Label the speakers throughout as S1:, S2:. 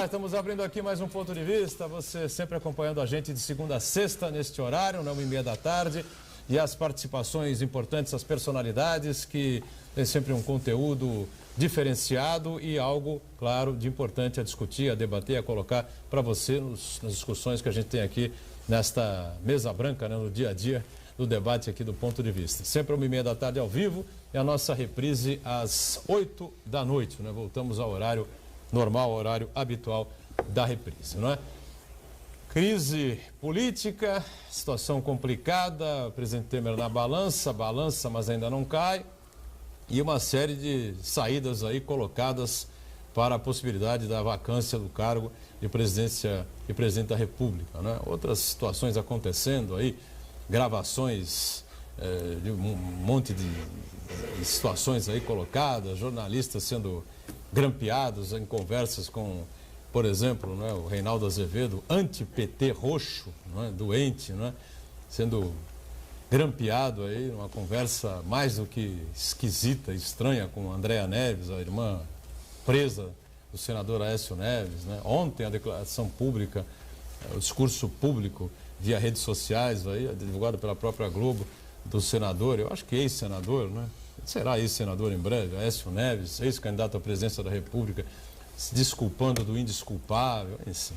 S1: tarde, estamos abrindo aqui mais um ponto de vista. Você sempre acompanhando a gente de segunda a sexta neste horário, 1h30 da tarde. E as participações importantes, as personalidades que têm sempre um conteúdo diferenciado e algo, claro, de importante a discutir, a debater, a colocar para você nas discussões que a gente tem aqui nesta mesa branca, né, no dia a dia do debate aqui do ponto de vista. Sempre 1h30 da tarde ao vivo e a nossa reprise às 8 da noite, né? Voltamos ao horário normal, horário habitual da reprise, não é? Crise política, situação complicada, o presidente Temer na balança, mas ainda não cai, e uma série de saídas aí colocadas para a possibilidade da vacância do cargo de presidência e presidente da República, né? Outras situações acontecendo aí, gravações de um monte de situações aí colocadas, jornalistas sendo grampeados em conversas com, por exemplo, né, o Reinaldo Azevedo, anti-PT roxo, né, doente, né, sendo grampeado aí numa conversa mais do que esquisita, estranha com Andréa Neves, a irmã presa do senador Aécio Neves, né? Ontem a declaração pública, o discurso público via redes sociais, aí, divulgado pela própria Globo, do senador, eu acho que ex-senador, né? Será ex-senador em breve, Aécio Neves, ex-candidato à presidência da República, se desculpando do indesculpável, enfim.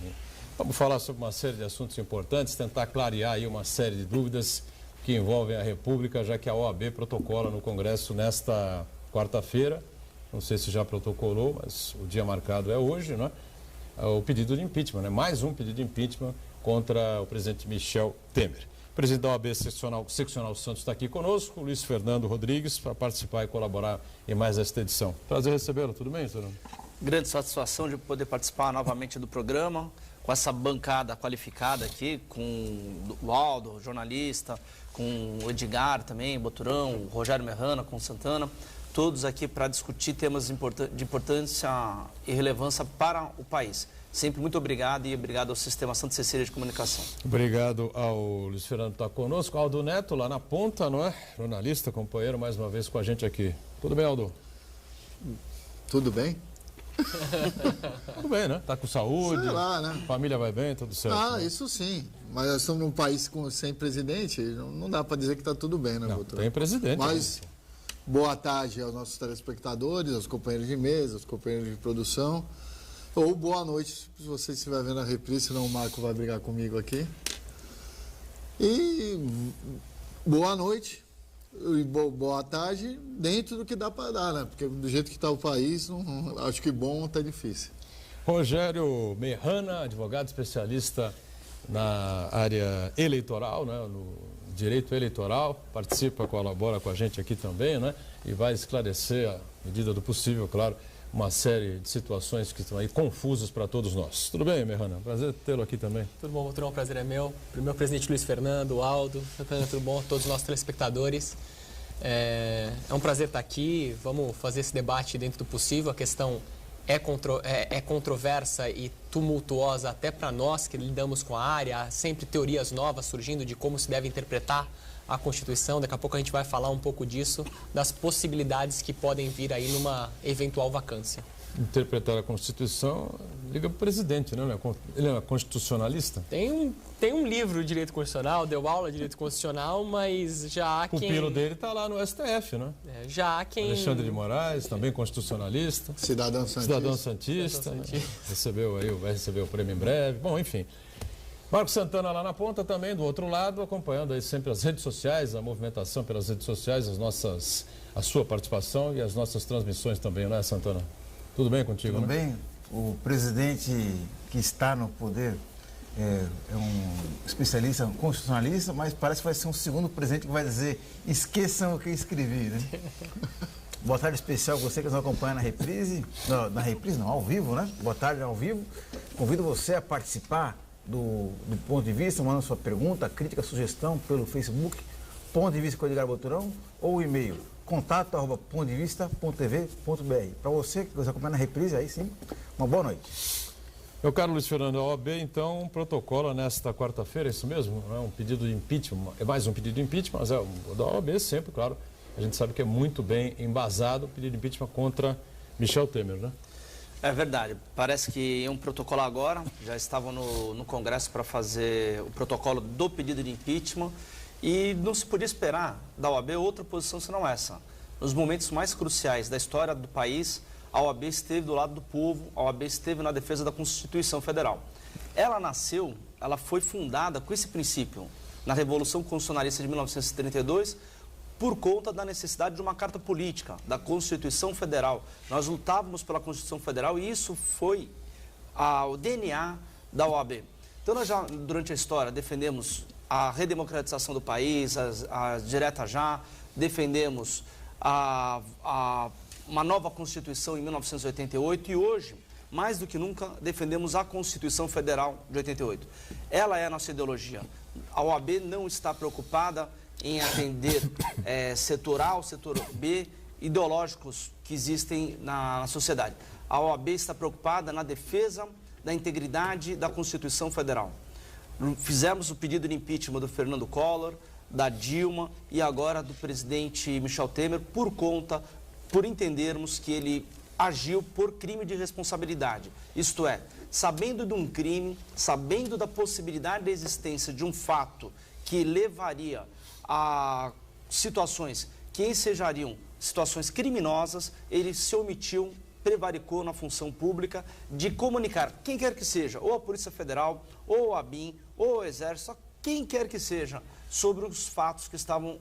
S1: Vamos falar sobre uma série de assuntos importantes, tentar clarear aí uma série de dúvidas que envolvem a República, já que a OAB protocola no Congresso nesta quarta-feira, não sei se já protocolou, mas o dia marcado é hoje, né? O pedido de impeachment, né? Mais um pedido de impeachment contra o presidente Michel Temer. O presidente da OAB Seccional Santos está aqui conosco, Luiz Fernando Rodrigues, para participar e colaborar em mais esta edição. Prazer recebê-lo, tudo bem, senhor?
S2: Grande satisfação de poder participar novamente do programa, com essa bancada qualificada aqui, com o Aldo, jornalista, com o Edgar também, Boturão, o Rogério Merrana, com o Santana, todos aqui para discutir temas de importância e relevância para o país. Sempre muito obrigado e obrigado ao Sistema Santa Cecília de Comunicação. Obrigado
S1: ao Luiz Fernando que está conosco, Aldo Neto lá na ponta, não é? Jornalista, companheiro, mais uma vez com a gente aqui. Tudo bem, Aldo?
S3: Tudo bem?
S1: Tudo bem, né? Tá com saúde,
S3: sei lá, né?
S1: Família vai bem, tudo certo.
S3: Né? Isso sim, mas nós estamos num país sem presidente, não dá para dizer que está tudo bem, né,
S1: doutor? Tem presidente.
S3: Mas boa tarde aos nossos telespectadores, aos companheiros de mesa, aos companheiros de produção. Ou boa noite, se você estiver vendo a reprise, senão o Marco vai brigar comigo aqui. E boa noite e boa tarde, dentro do que dá para dar, né? Porque do jeito que está o país, acho que bom está difícil.
S1: Rogério Merrana, advogado especialista na área eleitoral, né? No direito eleitoral, participa, colabora com a gente aqui também, né? E vai esclarecer, à medida do possível, claro, uma série de situações que estão aí confusas para todos nós. Tudo bem, Merrana? Prazer tê-lo aqui também.
S4: Tudo bom, Boturão? O prazer é meu. Primeiro presidente Luiz Fernando, Aldo, tudo bom? Todos os nossos telespectadores. É um prazer estar aqui. Vamos fazer esse debate dentro do possível. A questão é controversa e tumultuosa até para nós que lidamos com a área. Há sempre teorias novas surgindo de como se deve interpretar a Constituição. Daqui a pouco a gente vai falar um pouco disso, das possibilidades que podem vir aí numa eventual vacância.
S1: Interpretar a Constituição liga para o presidente, né? Ele é constitucionalista?
S4: Tem um livro de direito constitucional, deu aula de direito constitucional, mas já há quem...
S1: O pupilo dele está lá no STF, né?
S4: Já há quem...
S1: Alexandre de Moraes, também constitucionalista.
S3: Cidadão Santista.
S1: Né? Vai receber o prêmio em breve. Bom, enfim. Marco Santana lá na ponta também, do outro lado, acompanhando aí sempre as redes sociais, a movimentação pelas redes sociais, a sua participação e as nossas transmissões também, não é, Santana? Tudo bem contigo,
S5: Tudo
S1: né?
S5: bem. O presidente que está no poder é um especialista, um constitucionalista, mas parece que vai ser um segundo presidente que vai dizer: esqueçam o que escrevi, né? Boa tarde especial você que nos acompanha na reprise. Na reprise não, ao vivo, né? Boa tarde ao vivo. Convido você a participar do ponto de vista, mandando sua pergunta, crítica, sugestão pelo Facebook, Ponto de Vista com Edgar Boturão, ou o e-mail contato@pontodevista.tv.br. Para você que nos acompanha na reprise, aí sim, uma boa noite.
S1: Meu caro Luiz Fernando, a OAB então protocola nesta quarta-feira, é isso mesmo? É um pedido de impeachment, é mais um pedido de impeachment, mas é o da OAB sempre, claro, a gente sabe que é muito bem embasado o pedido de impeachment contra Michel Temer, né?
S2: É verdade. Parece que iam protocolar agora, já estavam no Congresso para fazer o protocolo do pedido de impeachment e não se podia esperar da OAB outra posição senão essa. Nos momentos mais cruciais da história do país, a OAB esteve do lado do povo, a OAB esteve na defesa da Constituição Federal. Ela foi fundada com esse princípio na Revolução Constitucionalista de 1932, por conta da necessidade de uma carta política, da Constituição Federal. Nós lutávamos pela Constituição Federal e isso foi o DNA da OAB. Então, nós já, durante a história, defendemos a redemocratização do país, a direta já, defendemos uma nova Constituição em 1988 e hoje, mais do que nunca, defendemos a Constituição Federal de 88. Ela é a nossa ideologia. A OAB não está preocupada em atender setor A ou setor B ideológicos que existem na sociedade. A OAB está preocupada na defesa da integridade da Constituição Federal. Fizemos o pedido de impeachment do Fernando Collor, da Dilma e agora do presidente Michel Temer por entendermos que ele agiu por crime de responsabilidade. Isto é, sabendo de um crime, sabendo da possibilidade da existência de um fato que levaria a situações que ensejariam situações criminosas, ele se omitiu, prevaricou na função pública de comunicar quem quer que seja, ou a Polícia Federal, ou a BIM, ou o Exército, quem quer que seja, sobre os fatos que estavam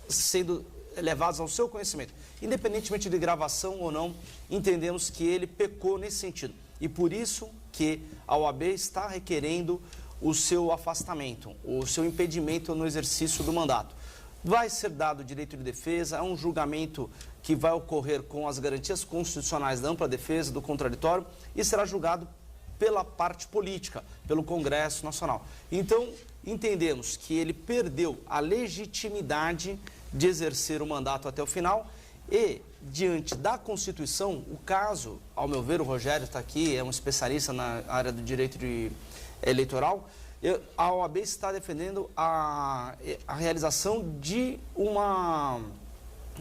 S2: sendo levados ao seu conhecimento. Independentemente de gravação ou não, entendemos que ele pecou nesse sentido. E por isso que a OAB está requerendo o seu afastamento, o seu impedimento no exercício do mandato. Vai ser dado o direito de defesa, é um julgamento que vai ocorrer com as garantias constitucionais da ampla defesa, do contraditório, e será julgado pela parte política, pelo Congresso Nacional. Então, entendemos que ele perdeu a legitimidade de exercer o mandato até o final e, diante da Constituição, o caso, ao meu ver, o Rogério está aqui, é um especialista na área do direito eleitoral, a OAB está defendendo a realização de uma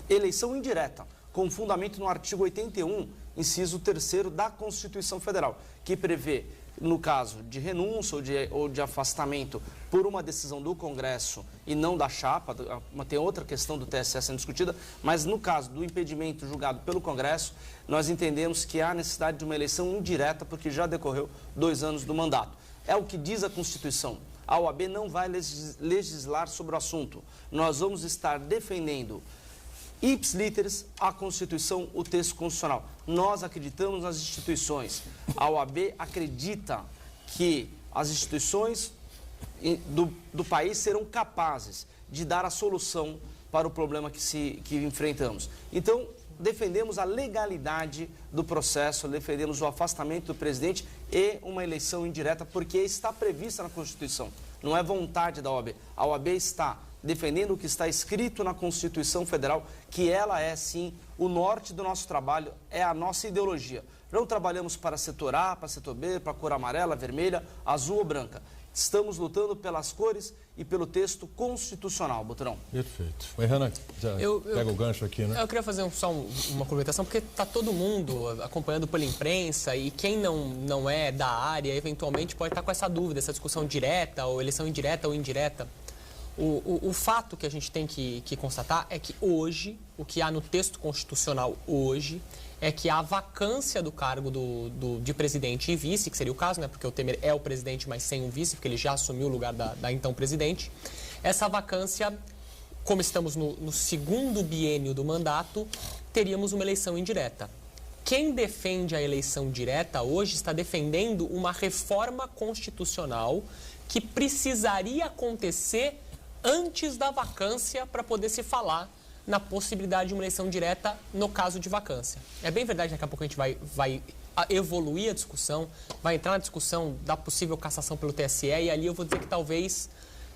S2: eleição indireta, com fundamento no artigo 81, inciso 3º da Constituição Federal, que prevê, no caso de renúncia ou de afastamento por uma decisão do Congresso e não da chapa, tem outra questão do TSE sendo discutida, mas no caso do impedimento julgado pelo Congresso, nós entendemos que há necessidade de uma eleição indireta, porque já decorreu 2 anos do mandato. É o que diz a Constituição. A OAB não vai legislar sobre o assunto. Nós vamos estar defendendo ipsis literis a Constituição, o texto constitucional. Nós acreditamos nas instituições. A OAB acredita que as instituições do país serão capazes de dar a solução para o problema que enfrentamos. Então, defendemos a legalidade do processo, defendemos o afastamento do presidente e uma eleição indireta, porque está prevista na Constituição. Não é vontade da OAB. A OAB está defendendo o que está escrito na Constituição Federal, que ela é, sim, o norte do nosso trabalho, é a nossa ideologia. Não trabalhamos para setor A, para setor B, para cor amarela, vermelha, azul ou branca. Estamos lutando pelas cores e pelo texto constitucional, Boturão.
S1: Perfeito. O Renan, já pega o gancho aqui, né?
S4: Eu queria fazer só uma complementação, porque está todo mundo acompanhando pela imprensa e quem não é da área, eventualmente pode estar com essa dúvida, essa discussão direta, ou eleição indireta ou indireta. O fato que a gente tem que constatar é que hoje, o que há no texto constitucional hoje, é que a vacância do cargo de presidente e vice, que seria o caso, né, porque o Temer é o presidente, mas sem um vice, porque ele já assumiu o lugar da então presidente, essa vacância, como estamos no segundo biênio do mandato, teríamos uma eleição indireta. Quem defende a eleição direta hoje está defendendo uma reforma constitucional que precisaria acontecer antes da vacância para poder se falar na possibilidade de uma eleição direta no caso de vacância. É bem verdade, daqui a pouco a gente vai evoluir a discussão, vai entrar na discussão da possível cassação pelo TSE e ali eu vou dizer que talvez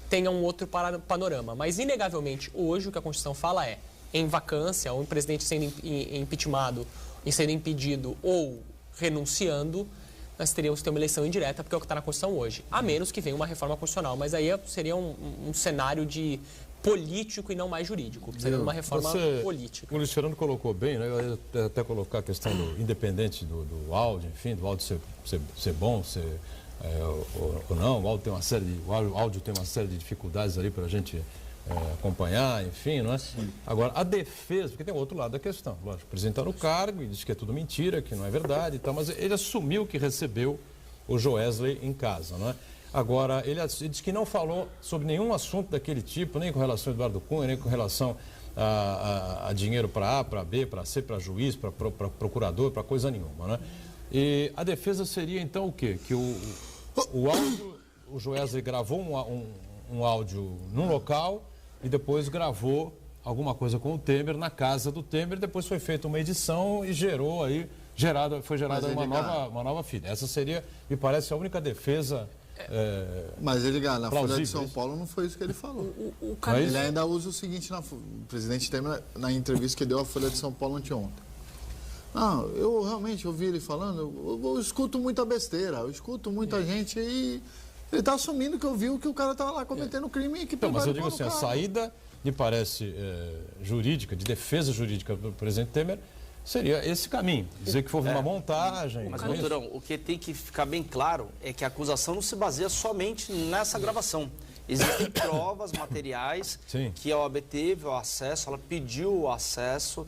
S4: tenha um outro panorama. Mas, inegavelmente, hoje o que a Constituição fala é, em vacância, ou um presidente sendo impeachmentado, sendo impedido ou renunciando, nós teríamos que ter uma eleição indireta, porque é o que está na Constituição hoje. A menos que venha uma reforma constitucional, mas aí seria um cenário de político e não mais jurídico. Precisa de uma reforma política.
S1: O Luiz Fernando colocou bem, né? Eu ia até colocar a questão do independente do áudio, enfim, do áudio ser bom, ou não. O áudio tem uma série de dificuldades ali para a gente acompanhar, enfim, não é? Agora, a defesa, porque tem outro lado da questão, lógico, o presidente está no cargo e diz que é tudo mentira, que não é verdade e tal, mas ele assumiu que recebeu o Joesley em casa, não é? Agora, ele diz que não falou sobre nenhum assunto daquele tipo, nem com relação ao Eduardo Cunha, nem com relação a dinheiro para A, para B, para C, para juiz, para procurador, para coisa nenhuma, né? E a defesa seria, então, o quê? Que o áudio, o Joesley gravou um áudio num local e depois gravou alguma coisa com o Temer na casa do Temer, depois foi feita uma edição e foi gerada uma nova fita. Essa seria, me parece, a única defesa.
S3: Mas ele, na Folha de São Paulo, não foi isso que ele falou. Ele ainda usa o seguinte, o presidente Temer, na entrevista que deu à Folha de São Paulo anteontem. Não, eu realmente ouvi ele falando, eu escuto muita besteira, eu escuto muita gente e ele está assumindo que eu vi que o cara estava lá cometendo crime.
S1: Mas eu digo assim, a saída, me parece, jurídica, de defesa jurídica do presidente Temer, seria esse caminho, dizer que houve uma montagem.
S2: Mas, doutorão, o que tem que ficar bem claro é que a acusação não se baseia somente nessa gravação. Existem provas materiais que a OAB teve o acesso, ela pediu o acesso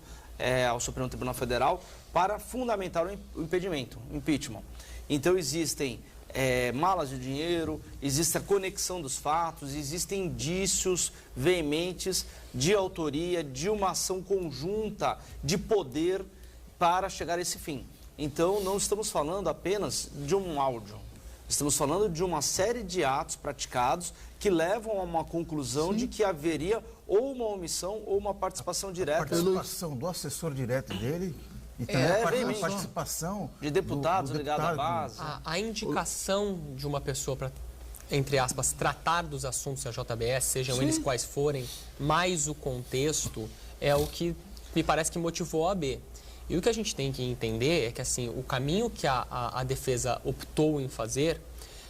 S2: ao Supremo Tribunal Federal para fundamentar o impedimento, o impeachment. Então, existem malas de dinheiro, existe a conexão dos fatos, existem indícios veementes de autoria, de uma ação conjunta de poder para chegar a esse fim. Então, não estamos falando apenas de um áudio, estamos falando de uma série de atos praticados que levam a uma conclusão de que haveria ou uma omissão ou uma participação direta.
S5: A participação do assessor direto dele. E também a participação
S2: de deputados ligados à base.
S4: A indicação de uma pessoa para, entre aspas, tratar dos assuntos da JBS, sejam eles quais forem, mais o contexto, é o que me parece que motivou a OAB. E o que a gente tem que entender é que assim, o caminho que a defesa optou em fazer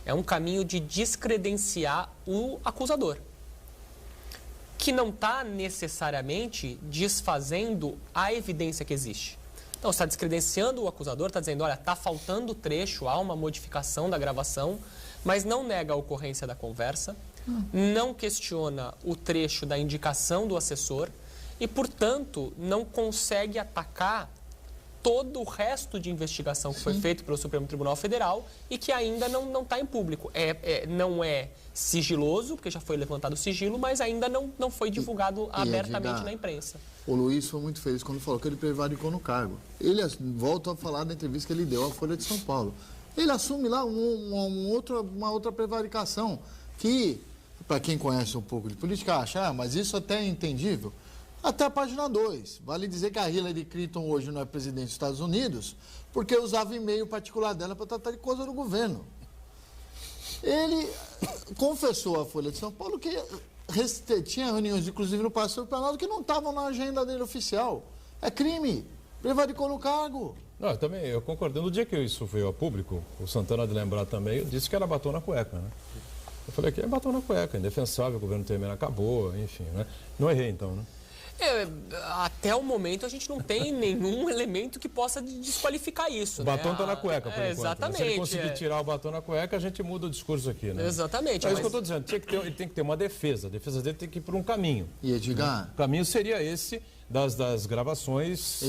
S4: é um caminho de descredenciar o acusador, que não está necessariamente desfazendo a evidência que existe. Então, está descredenciando o acusador, está dizendo, olha, está faltando trecho, há uma modificação da gravação, mas não nega a ocorrência da conversa, não questiona o trecho da indicação do assessor e, portanto, não consegue atacar todo o resto de investigação que foi feito pelo Supremo Tribunal Federal e que ainda não está em público. Não é sigiloso, porque já foi levantado o sigilo, mas ainda não foi divulgado abertamente na imprensa.
S3: O Luiz foi muito feliz quando falou que ele prevaricou no cargo. Ele volta a falar da entrevista que ele deu à Folha de São Paulo. Ele assume lá uma outra prevaricação que, para quem conhece um pouco de política, acha, mas isso até é entendível. Até a página 2. Vale dizer que a Hillary Clinton hoje não é presidente dos Estados Unidos porque usava e-mail particular dela para tratar de coisa do governo. Ele confessou à Folha de São Paulo que tinha reuniões, inclusive no Palácio do Planalto, que não estavam na agenda dele oficial. É crime. Prevaricou no cargo.
S1: Não, eu concordei. No dia que isso veio a público, o Santana de lembrar também, eu disse que era batom na cueca, né? Eu falei que é batom na cueca, indefensável, o governo Temer acabou, enfim, né? Não errei então, né?
S4: Até o momento a gente não tem nenhum elemento que possa desqualificar isso.
S1: O batom está na cueca, por enquanto.
S4: Exatamente.
S1: Se ele conseguir tirar o batom na cueca, a gente muda o discurso aqui, né?
S4: Exatamente.
S1: É isso que eu estou dizendo. Ele tem que ter uma defesa. A defesa dele tem que ir por um caminho.
S3: E Edgar?
S1: O caminho seria esse das gravações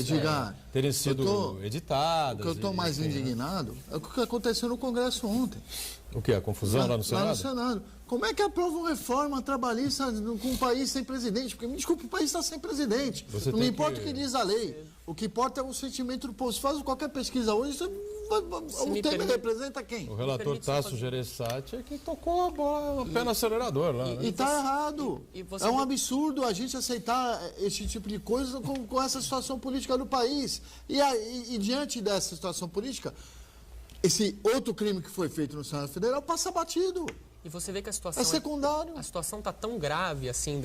S1: terem sido editadas.
S3: O que eu estou mais indignado é o que aconteceu no Congresso ontem.
S1: O que? A confusão lá no Senado?
S3: Lá no Senado. Como é que aprova uma reforma trabalhista com um país sem presidente? Porque, me desculpe, o país está sem presidente. Não importa o que diz a lei. O que importa é o sentimento do povo. Se faz qualquer pesquisa hoje, o Temer representa quem?
S1: O relator Tasso Gereissati é que tocou a bola, o pé no acelerador lá.
S3: E está errado. É um absurdo a gente aceitar esse tipo de coisa com essa situação política do país. E diante dessa situação política, esse outro crime que foi feito no Senado Federal passa batido.
S4: E você vê que a situação
S3: é secundário.
S4: A situação está tão grave assim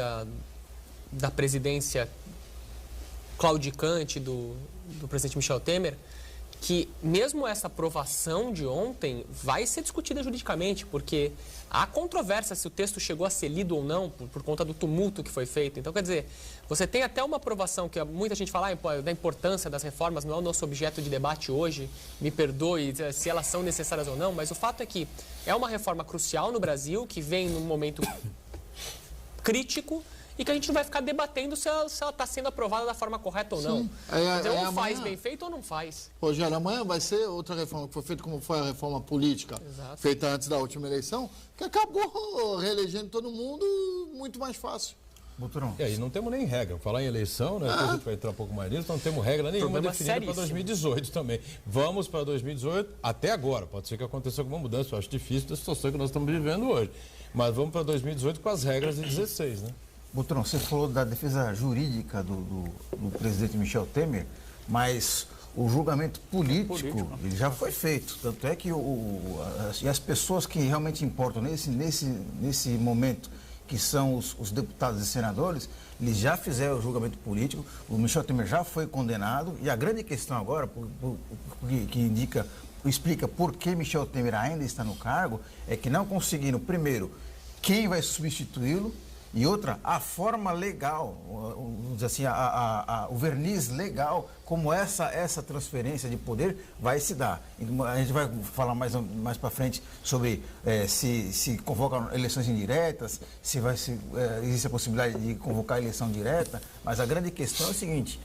S4: da presidência claudicante do presidente Michel Temer, que mesmo essa aprovação de ontem vai ser discutida juridicamente, porque há controvérsia se o texto chegou a ser lido ou não, por conta do tumulto que foi feito. Então, quer dizer, você tem até uma aprovação que muita gente fala da importância das reformas, não é o nosso objeto de debate hoje, me perdoe se elas são necessárias ou não, mas o fato é que é uma reforma crucial no Brasil, que vem num momento crítico, e que a gente não vai ficar debatendo se ela está sendo aprovada da forma correta ou não. Ou faz bem feito ou não faz.
S3: Rogério, amanhã vai ser outra reforma que foi feita como foi a reforma política, feita antes da última eleição, que acabou reelegendo todo mundo muito mais fácil.
S1: E aí não temos nem regra. Falar em eleição, né? Depois a gente vai entrar um pouco mais nisso, não temos regra nenhuma definida para 2018 também. Vamos para 2018 até agora. Pode ser que aconteça alguma mudança, eu acho difícil da situação que nós estamos vivendo hoje. Mas vamos para 2018 com as regras de 16, né?
S5: Butrão, você falou da defesa jurídica do presidente Michel Temer, mas o julgamento político ele já foi feito. Tanto é que as pessoas que realmente importam nesse momento, que são os deputados e senadores, eles já fizeram o julgamento político, o Michel Temer já foi condenado, e a grande questão agora, que explica por que Michel Temer ainda está no cargo, é que não conseguiram, primeiro, quem vai substituí-lo, e outra, a forma legal, assim, o verniz legal, como essa transferência de poder vai se dar. A gente vai falar mais para frente sobre se convoca eleições indiretas, se existe a possibilidade de convocar eleição direta, mas a grande questão é o seguinte,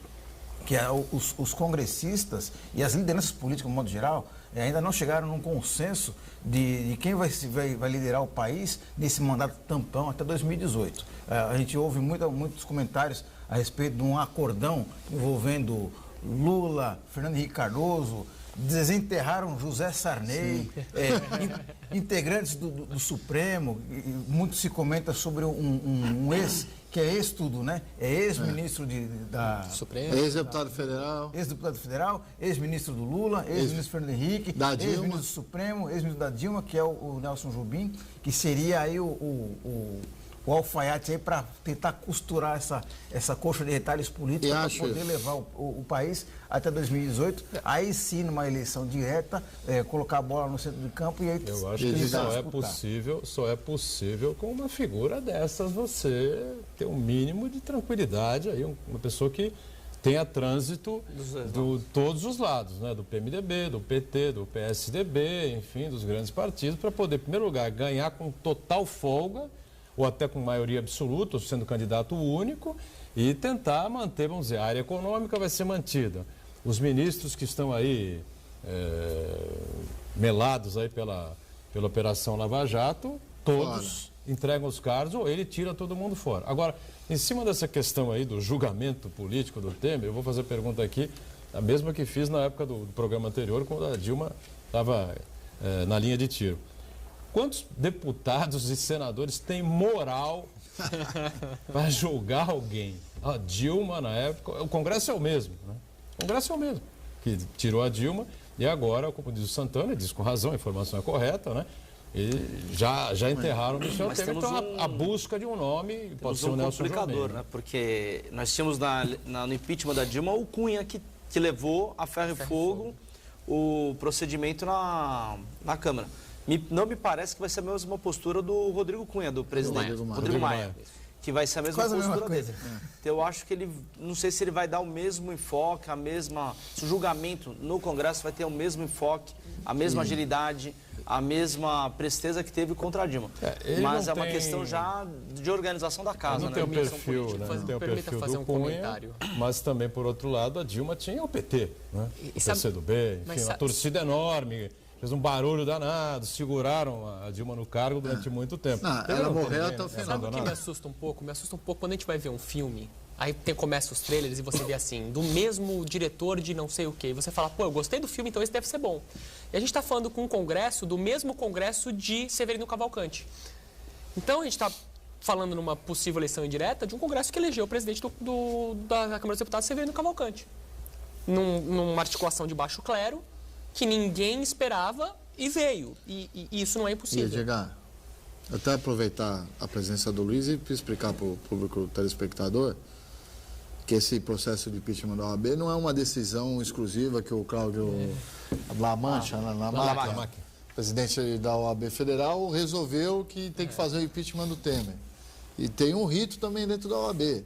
S5: que os congressistas e as lideranças políticas, no modo geral, ainda não chegaram num consenso de quem vai liderar o país nesse mandato tampão até 2018. A gente ouve muitos comentários a respeito de um acordão envolvendo Lula, Fernando Henrique Cardoso, desenterraram José Sarney, integrantes do Supremo. Muito se comenta sobre um ex, que é ex-tudo, né? É ex-ministro da
S4: Supremo,
S3: ex-deputado federal.
S5: Ex-deputado federal, ex-ministro do Lula, ex-ministro Fernando Henrique, ex-ministro do Supremo, ex-ministro da Dilma, que é o Nelson Jobim, que seria aí o alfaiate aí para tentar costurar essa coxa de retalhos políticos para poder levar o país até 2018. Aí sim, numa eleição direta, colocar a bola no centro do campo e aí...
S1: Eu acho que só é possível com uma figura dessas você ter um mínimo de tranquilidade, aí uma pessoa que tenha trânsito de todos os lados, né? Do PMDB, do PT, do PSDB, enfim, dos grandes partidos, para poder, em primeiro lugar, ganhar com total folga, ou até com maioria absoluta, sendo candidato único, e tentar manter, vamos dizer, a área econômica vai ser mantida. Os ministros que estão aí melados aí pela Operação Lava Jato, todos entregam os cargos ou ele tira todo mundo fora. Agora, em cima dessa questão aí do julgamento político do Temer, eu vou fazer a pergunta aqui, a mesma que fiz na época do programa anterior, quando a Dilma estava na linha de tiro. Quantos deputados e senadores têm moral para julgar alguém? A Dilma, na época, o Congresso é o mesmo, né? O Congresso é o mesmo, que tirou a Dilma e agora, como diz o Santana, diz com razão, a informação é correta, né? E já enterraram o Michel Temer, então a busca de um nome pode ser o Nelson Jobim,
S2: né? Porque nós tínhamos no impeachment da Dilma o Cunha que levou a ferro e fogo o procedimento na Câmara. Não me parece que vai ser a mesma postura do Rodrigo Cunha, do presidente. Rodrigo Maia. Que vai ser a mesma postura dele. Então, eu acho que ele, não sei se ele vai dar o mesmo enfoque, se o julgamento no Congresso vai ter o mesmo enfoque, a mesma agilidade, a mesma presteza que teve contra a Dilma. Mas é uma questão já de organização da casa,
S1: não tem o perfil, né? Não tem o perfil do Cunha, mas também, por outro lado, a Dilma tinha o PT, né? O PCdoB, enfim, uma torcida enorme. Fez um barulho danado, seguraram a Dilma no cargo durante muito tempo.
S3: Ela morreu até o final.
S4: Sabe o que me assusta um pouco? Me assusta um pouco quando a gente vai ver um filme, aí começa os trailers e você vê assim, do mesmo diretor de não sei o quê. E você fala, pô, eu gostei do filme, então esse deve ser bom. E a gente está falando com um congresso, do mesmo congresso de Severino Cavalcante. Então a gente está falando numa possível eleição indireta de um congresso que elegeu o presidente da Câmara dos Deputados, Severino Cavalcante. Numa articulação de baixo clero, que ninguém esperava e veio. E isso não é impossível.
S3: E, Edgar, até aproveitar a presença do Luiz e explicar para o público telespectador que esse processo de impeachment da OAB não é uma decisão exclusiva que o Cláudio Lamancha, presidente da OAB Federal, resolveu que tem que fazer o impeachment do Temer. E tem um rito também dentro da OAB.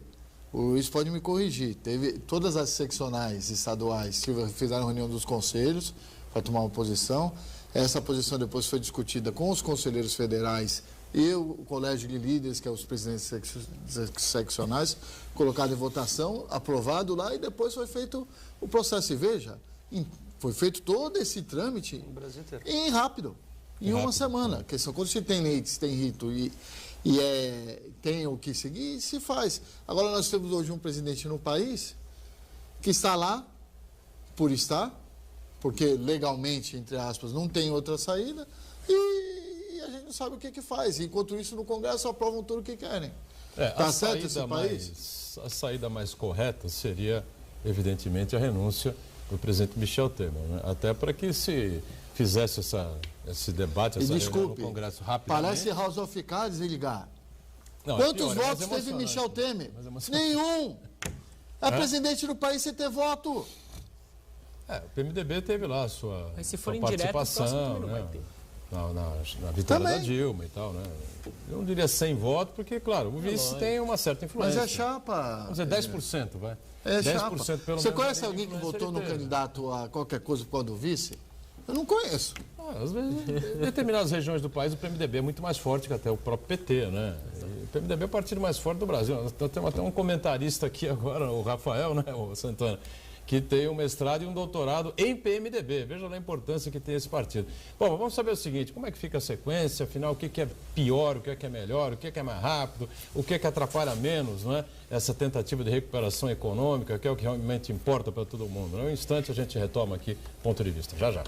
S3: O Luiz pode me corrigir. Teve todas as seccionais estaduais que fizeram reunião dos conselhos para tomar uma posição. Essa posição depois foi discutida com os conselheiros federais e o colégio de líderes, que é os presidentes seccionais, colocado em votação, aprovado lá e depois foi feito o processo. E veja, foi feito todo esse trâmite em rápido, em uma semana. Quando se tem lei, se tem rito e tem o que seguir, se faz. Agora nós temos hoje um presidente no país que está lá por estar, porque legalmente, entre aspas, não tem outra saída, e a gente não sabe o que faz. Enquanto isso, no Congresso aprovam tudo o que querem. Tá certo esse país?
S1: A saída mais correta seria, evidentemente, a renúncia do presidente Michel Temer, né? Até para que se fizesse esse debate, essa reunião no Congresso rapidamente.
S3: Parece House of Cards ligar. Quantos votos teve Michel Temer? Nenhum! É presidente do país sem ter voto.
S1: O PMDB teve lá a sua,
S4: mas se for
S1: sua
S4: indireto,
S1: participação, né? Na vitória da Dilma e tal, né? Eu não diria 100 votos, porque, claro, o vice tem uma certa influência.
S3: Mas é chapa.
S1: Vamos dizer 10%, vai.
S3: É
S1: 10%
S3: chapa.
S1: pelo menos.
S3: Você conhece alguém que votou no candidato a qualquer coisa por causa do vice? Eu não conheço.
S1: Às vezes, em determinadas regiões do país, o PMDB é muito mais forte que até o próprio PT, né? E o PMDB é o partido mais forte do Brasil. Nós temos até um comentarista aqui agora, o Rafael, né, o Santana, que tem um mestrado e um doutorado em PMDB. Veja lá a importância que tem esse partido. Bom, vamos saber o seguinte, como é que fica a sequência, afinal, o que é pior, o que é melhor, o que é mais rápido, o que atrapalha menos, não é? Essa tentativa de recuperação econômica, que é o que realmente importa para todo mundo. Em um instante a gente retoma aqui ponto de vista. Já, já.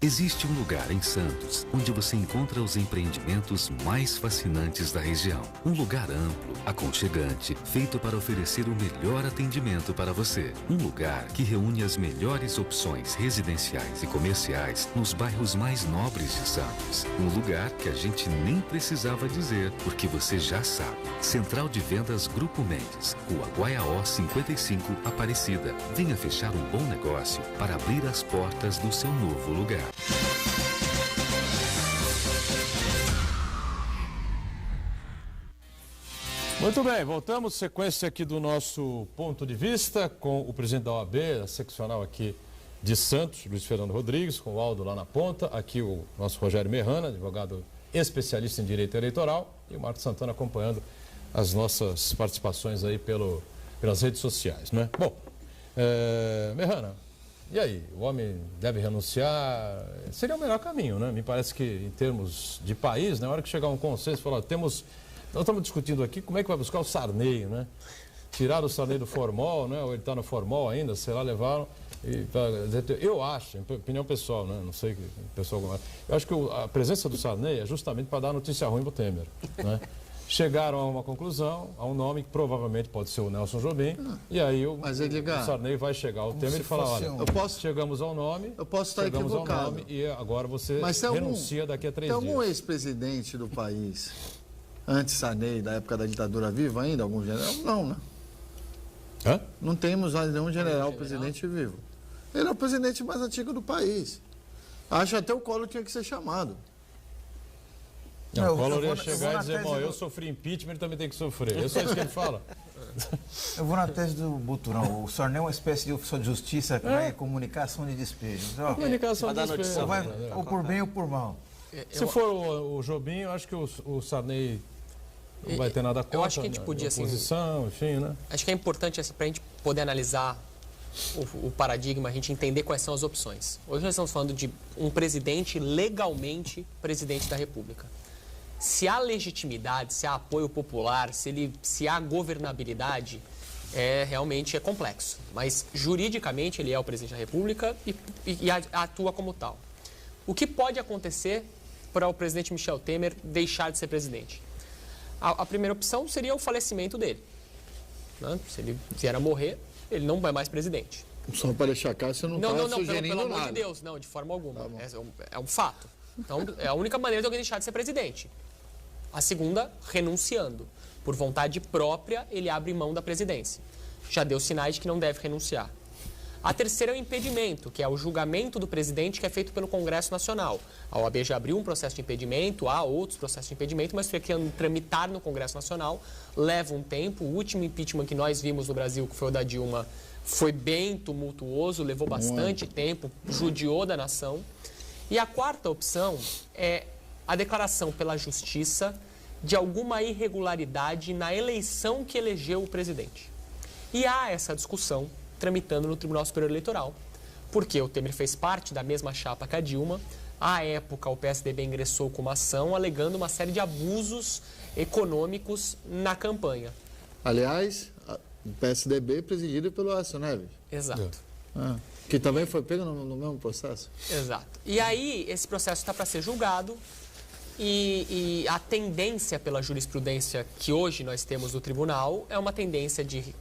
S6: Existe um lugar em Santos onde você encontra os empreendimentos mais fascinantes da região. Um lugar amplo, aconchegante, feito para oferecer o melhor atendimento para você. Um lugar que reúne as melhores opções residenciais e comerciais nos bairros mais nobres de Santos. Um lugar que a gente nem precisava dizer, porque você já sabe. Central de Vendas Grupo Mendes, Rua Guaiaó 55, Aparecida. Venha fechar um bom negócio para abrir as portas do seu novo lugar.
S1: Muito bem, voltamos, sequência aqui do nosso ponto de vista com o presidente da OAB, a seccional aqui de Santos, Luiz Fernando Rodrigues, com o Aldo lá na ponta, aqui o nosso Rogério Merrana, advogado especialista em direito eleitoral, e o Marcos Santana acompanhando as nossas participações aí pelas redes sociais, né? Bom, Merrana, e aí, o homem deve renunciar? Seria o melhor caminho, né? Me parece que em termos de país, na hora que chegar um consenso, falar, nós estamos discutindo aqui como é que vai buscar o Sarney, né? Tiraram o Sarney do formol, né? Ou ele está no formol ainda, sei lá, levaram. Eu acho, em opinião pessoal, né? Não sei que pessoal. Eu acho que a presença do Sarney é justamente para dar notícia ruim para o Temer, né? Chegaram a uma conclusão, a um nome que provavelmente pode ser o Nelson Jobim, e aí o Sarney vai chegar ao Temer e falar, olha, chegamos ao nome,
S3: eu posso estar equivocado,
S1: e agora você renuncia daqui a 3 dias.
S3: Tem algum ex-presidente do país, antes Sarney, da época da ditadura viva ainda, algum general? Não, né?
S1: Hã?
S3: Não temos mais nenhum general presidente vivo. Ele é o presidente mais antigo do país. Acho até o Collor tinha que ser chamado.
S1: Não, o Collor ia chegar e dizer, bom, eu sofri impeachment, ele também tem que sofrer. É só isso que ele fala.
S5: Eu vou na tese do Buturão. O Sarney é uma espécie de oficial de justiça que vai comunicação de despejo. Então,
S1: comunicação de despejo.
S5: Ou por bem ou por mal.
S1: Se for o Jobim, eu acho que o Sarney não vai ter nada contra.
S4: Eu acho que a gente podia,
S1: oposição, enfim, né?
S4: Acho que é importante, assim, para a gente poder analisar o paradigma, a gente entender quais são as opções. Hoje nós estamos falando de um presidente legalmente presidente da República. Se há legitimidade, se há apoio popular, se há governabilidade, realmente é complexo. Mas, juridicamente, ele é o presidente da República e atua como tal. O que pode acontecer para o presidente Michel Temer deixar de ser presidente? A primeira opção seria o falecimento dele, né? Se ele vier a morrer, ele não vai mais presidente.
S3: Só para deixar claro, você não está sugerindo
S4: pelo amor
S3: nada.
S4: de Deus, não, de forma alguma. É um fato. Então, é a única maneira de alguém deixar de ser presidente. A segunda, renunciando. Por vontade própria, ele abre mão da presidência. Já deu sinais de que não deve renunciar. A terceira é o impedimento, que é o julgamento do presidente que é feito pelo Congresso Nacional. A OAB já abriu um processo de impedimento, há outros processos de impedimento, mas tem que tramitar no Congresso Nacional, leva um tempo. O último impeachment que nós vimos no Brasil, que foi o da Dilma, foi bem tumultuoso, levou bastante tempo, judiou da nação. E a quarta opção é a declaração pela Justiça de alguma irregularidade na eleição que elegeu o presidente. E há essa discussão tramitando no Tribunal Superior Eleitoral, porque o Temer fez parte da mesma chapa que a Dilma. À época, o PSDB ingressou com uma ação alegando uma série de abusos econômicos na campanha.
S3: Aliás, o PSDB presidido pelo Aécio Neves.
S4: Exato.
S3: Que também foi pego no mesmo processo.
S4: Exato. E aí, esse processo está para ser julgado e a tendência pela jurisprudência que hoje nós temos do tribunal é uma tendência de...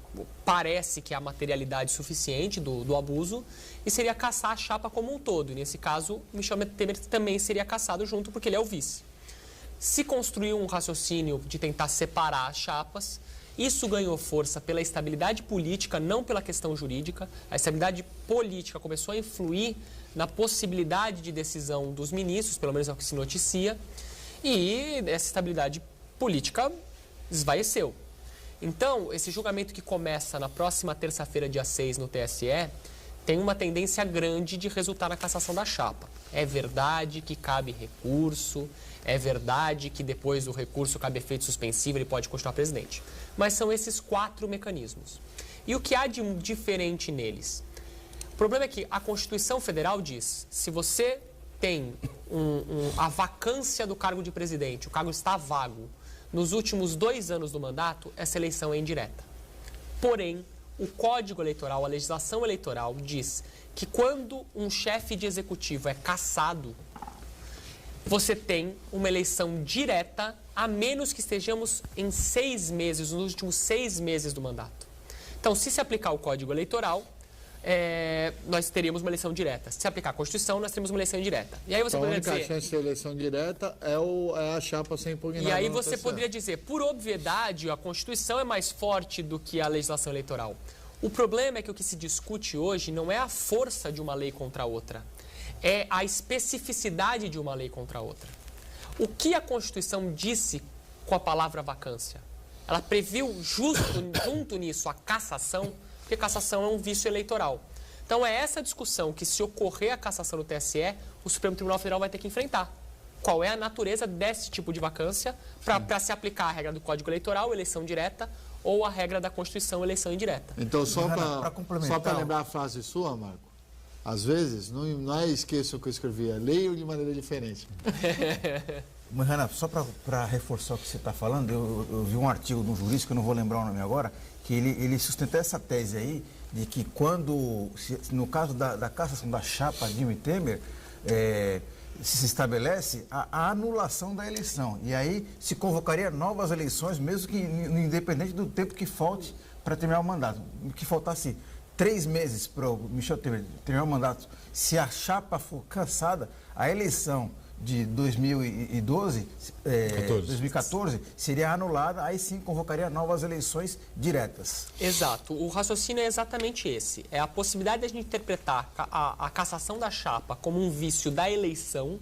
S4: Parece que há materialidade suficiente do abuso e seria caçar a chapa como um todo. E nesse caso, Michel Temer também seria caçado junto porque ele é o vice. Se construiu um raciocínio de tentar separar as chapas, isso ganhou força pela estabilidade política, não pela questão jurídica. A estabilidade política começou a influir na possibilidade de decisão dos ministros, pelo menos é o que se noticia, e essa estabilidade política esvaeceu. Então, esse julgamento que começa na próxima terça-feira, dia 6, no TSE, tem uma tendência grande de resultar na cassação da chapa. É verdade que cabe recurso, é verdade que depois do recurso cabe efeito suspensivo, ele pode continuar presidente. Mas são esses 4 mecanismos. E o que há de diferente neles? O problema é que a Constituição Federal diz, se você tem a vacância do cargo de presidente, o cargo está vago, nos últimos 2 anos do mandato, essa eleição é indireta. Porém, o Código Eleitoral, a legislação eleitoral, diz que quando um chefe de executivo é cassado, você tem uma eleição direta, a menos que estejamos em 6 meses, nos últimos 6 meses do mandato. Então, se aplicar o Código Eleitoral, nós teríamos uma eleição direta. Se aplicar a Constituição, nós teríamos uma eleição indireta. E aí você
S3: então,
S4: poderia dizer...
S3: A única chance de eleição direta é a chapa sem impugnada.
S4: E aí você poderia dizer, por obviedade, a Constituição é mais forte do que a legislação eleitoral. O problema é que o que se discute hoje não é a força de uma lei contra a outra, é a especificidade de uma lei contra a outra. O que a Constituição disse com a palavra vacância? Ela previu junto nisso a cassação, porque cassação é um vício eleitoral. Então é essa discussão que, se ocorrer a cassação no TSE, o Supremo Tribunal Federal vai ter que enfrentar. Qual é a natureza desse tipo de vacância para se aplicar a regra do Código Eleitoral, eleição direta, ou a regra da Constituição, eleição indireta.
S3: Então, só para lembrar a frase sua, Marco, às vezes, não é esqueça o que eu escrevi, é leio de maneira diferente.
S5: Mas, Renato, só para reforçar o que você está falando, eu vi um artigo de um jurista, que eu não vou lembrar o nome agora, que ele sustenta essa tese aí, de que no caso da cassação da chapa Dilma e Temer, se estabelece a anulação da eleição. E aí se convocaria novas eleições, mesmo que independente do tempo que falte para terminar o mandato. Que faltasse 3 meses para o Michel Temer terminar o mandato. Se a chapa for cassada, a eleição de 2014 seria anulada, aí sim convocaria novas eleições diretas.
S4: Exato. O raciocínio é exatamente esse. É a possibilidade de a gente interpretar a cassação da chapa como um vício da eleição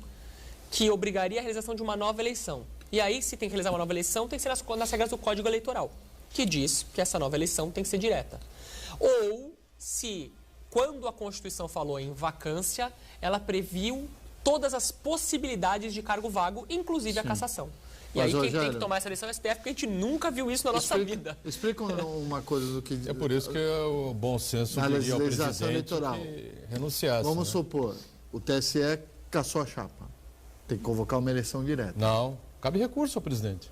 S4: que obrigaria a realização de uma nova eleição. E aí, se tem que realizar uma nova eleição, tem que ser nas regras do Código Eleitoral, que diz que essa nova eleição tem que ser direta. Ou se, quando a Constituição falou em vacância, ela previu todas as possibilidades de cargo vago, inclusive a cassação. E aí quem tem que tomar essa decisão é o STF, porque a gente nunca viu isso na nossa vida.
S3: Explica uma coisa do que...
S1: É por isso que o bom senso diria ao presidente eleitoral que renunciasse.
S3: Vamos supor, o TSE cassou a chapa. Tem que convocar uma eleição direta.
S1: Não, cabe recurso ao presidente.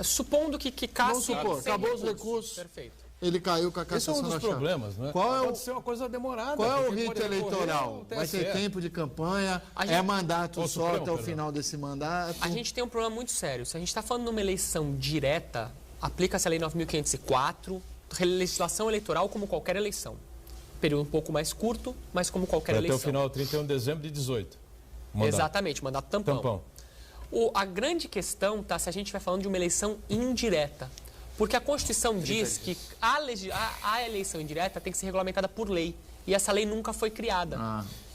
S4: Supondo que casse...
S3: Vamos supor, acabou os recursos.
S4: Perfeito.
S3: Ele caiu com a cassação da chapa.
S1: Esse é um dos problemas, não é?
S3: Pode
S1: ser uma coisa demorada.
S3: Qual é o rito eleitoral? Vai ter tempo de campanha, mandato só até o final desse mandato?
S4: A gente tem um problema muito sério. Se a gente está falando de uma eleição direta, aplica-se a Lei 9.504, legislação eleitoral como qualquer eleição. Período um pouco mais curto, mas como qualquer eleição.
S1: Até o final, 31 de dezembro de 18.
S4: Exatamente, mandato tampão. A grande questão está se a gente vai falando de uma eleição indireta. Porque a Constituição diz que a eleição indireta tem que ser regulamentada por lei. E essa lei nunca foi criada.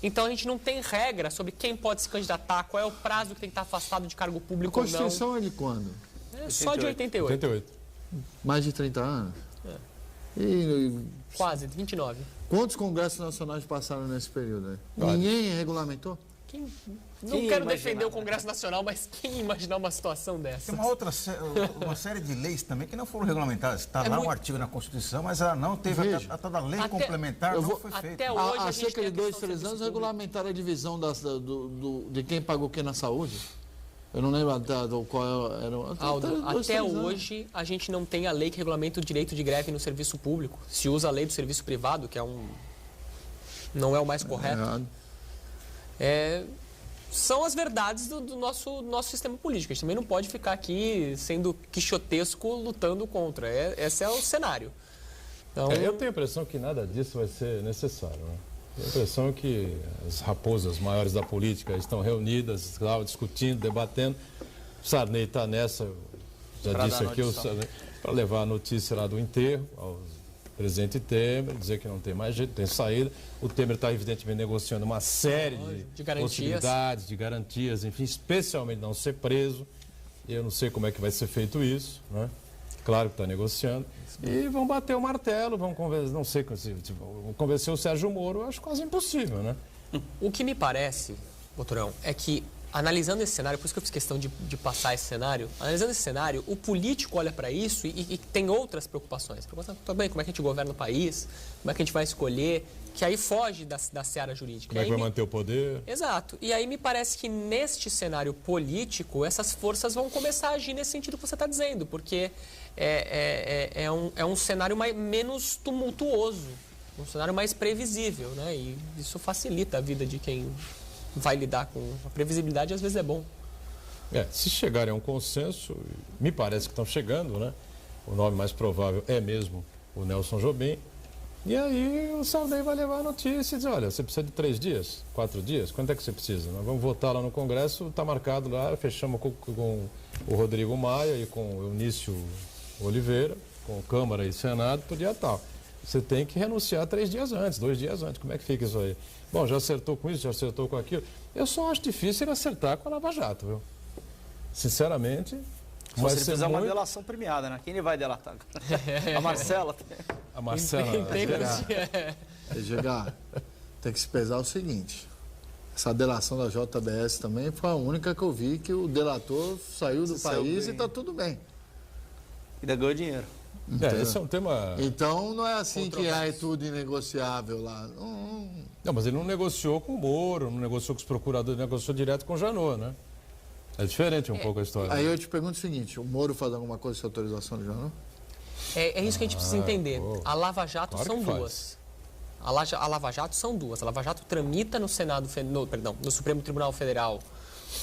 S4: Então a gente não tem regra sobre quem pode se candidatar, qual é o prazo que tem que estar afastado de cargo público ou não.
S3: A Constituição é de quando?
S4: É só de 88.
S3: Mais de 30 anos?
S4: Quase, 29.
S3: Quantos congressos nacionais passaram nesse período? Ninguém regulamentou?
S4: Não quero defender o Congresso Nacional, mas quem ia imaginar uma situação dessa?
S5: Tem uma série de leis também que não foram regulamentadas. Está lá um artigo na Constituição, mas ela não teve a tal da lei complementar, não foi feita.
S4: Até hoje,
S3: há cerca de 2, 3 anos regulamentaram a divisão de quem pagou o que na saúde. Eu não lembro qual era.
S4: Aldo, até hoje a gente não tem a lei que regulamenta o direito de greve no serviço público. Se usa a lei do serviço privado, que não é o mais correto. São as verdades do nosso sistema político. A gente também não pode ficar aqui sendo quixotesco lutando contra. Esse é o cenário. Então...
S1: eu tenho a impressão que nada disso vai ser necessário. Né? Tenho a impressão que as raposas maiores da política estão reunidas, lá, discutindo, debatendo. O Sarney está nessa, já disse aqui, para levar a notícia lá do enterro ao presidente Temer, dizer que não tem mais jeito, tem saída. O Temer está, evidentemente, negociando uma série de possibilidades, de garantias, enfim, especialmente não ser preso. Eu não sei como é que vai ser feito isso, né? Claro que está negociando. E vão bater o martelo, vão convencer, não sei, vão convencer o Sérgio Moro, eu acho quase impossível, né?
S4: O que me parece, Boturão, é que analisando esse cenário, por isso que eu fiz questão de passar esse cenário, analisando esse cenário, o político olha para isso e tem outras preocupações. Também, como é que a gente governa o país, como é que a gente vai escolher, que aí foge da seara jurídica.
S1: Como é que vai manter o poder?
S4: Exato. E aí me parece que neste cenário político, essas forças vão começar a agir nesse sentido que você está dizendo, porque é um cenário menos tumultuoso, um cenário mais previsível, né? E isso facilita a vida de quem vai lidar com a previsibilidade, às vezes é bom.
S1: Se chegarem a um consenso, me parece que estão chegando, né? O nome mais provável é mesmo o Nelson Jobim. E aí o Sarney vai levar a notícia e dizer, olha, você precisa de 3 dias, 4 dias, quanto é que você precisa? Nós vamos votar lá no Congresso, está marcado lá, fechamos com o Rodrigo Maia e com o Eunício Oliveira, com Câmara e Senado, pro dia tal. Você tem que renunciar 3 dias antes, 2 dias antes, como é que fica isso aí? Bom, já acertou com isso, já acertou com aquilo. Eu só acho difícil ele acertar com a Lava Jato, viu? Sinceramente...
S2: Mas se ele fizer uma delação premiada, né? Quem ele vai delatar? A Marcela?
S1: A Marcela.
S3: Edgar, tem que se pesar o seguinte. Essa delação da JBS também foi a única que eu vi que o delator saiu do país e está tudo bem.
S2: Ainda ganhou dinheiro.
S1: Esse é um tema...
S3: Então não é assim que é tudo inegociável lá.
S1: Não, mas ele não negociou com o Moro, não negociou com os procuradores, negociou direto com o Janot, né? É diferente um pouco a história.
S3: Aí eu te pergunto o seguinte, o Moro faz alguma coisa sem autorização do Janot?
S4: É isso que a gente precisa entender. A Lava Jato são duas. A Lava Jato são duas. A Lava Jato tramita no no Supremo Tribunal Federal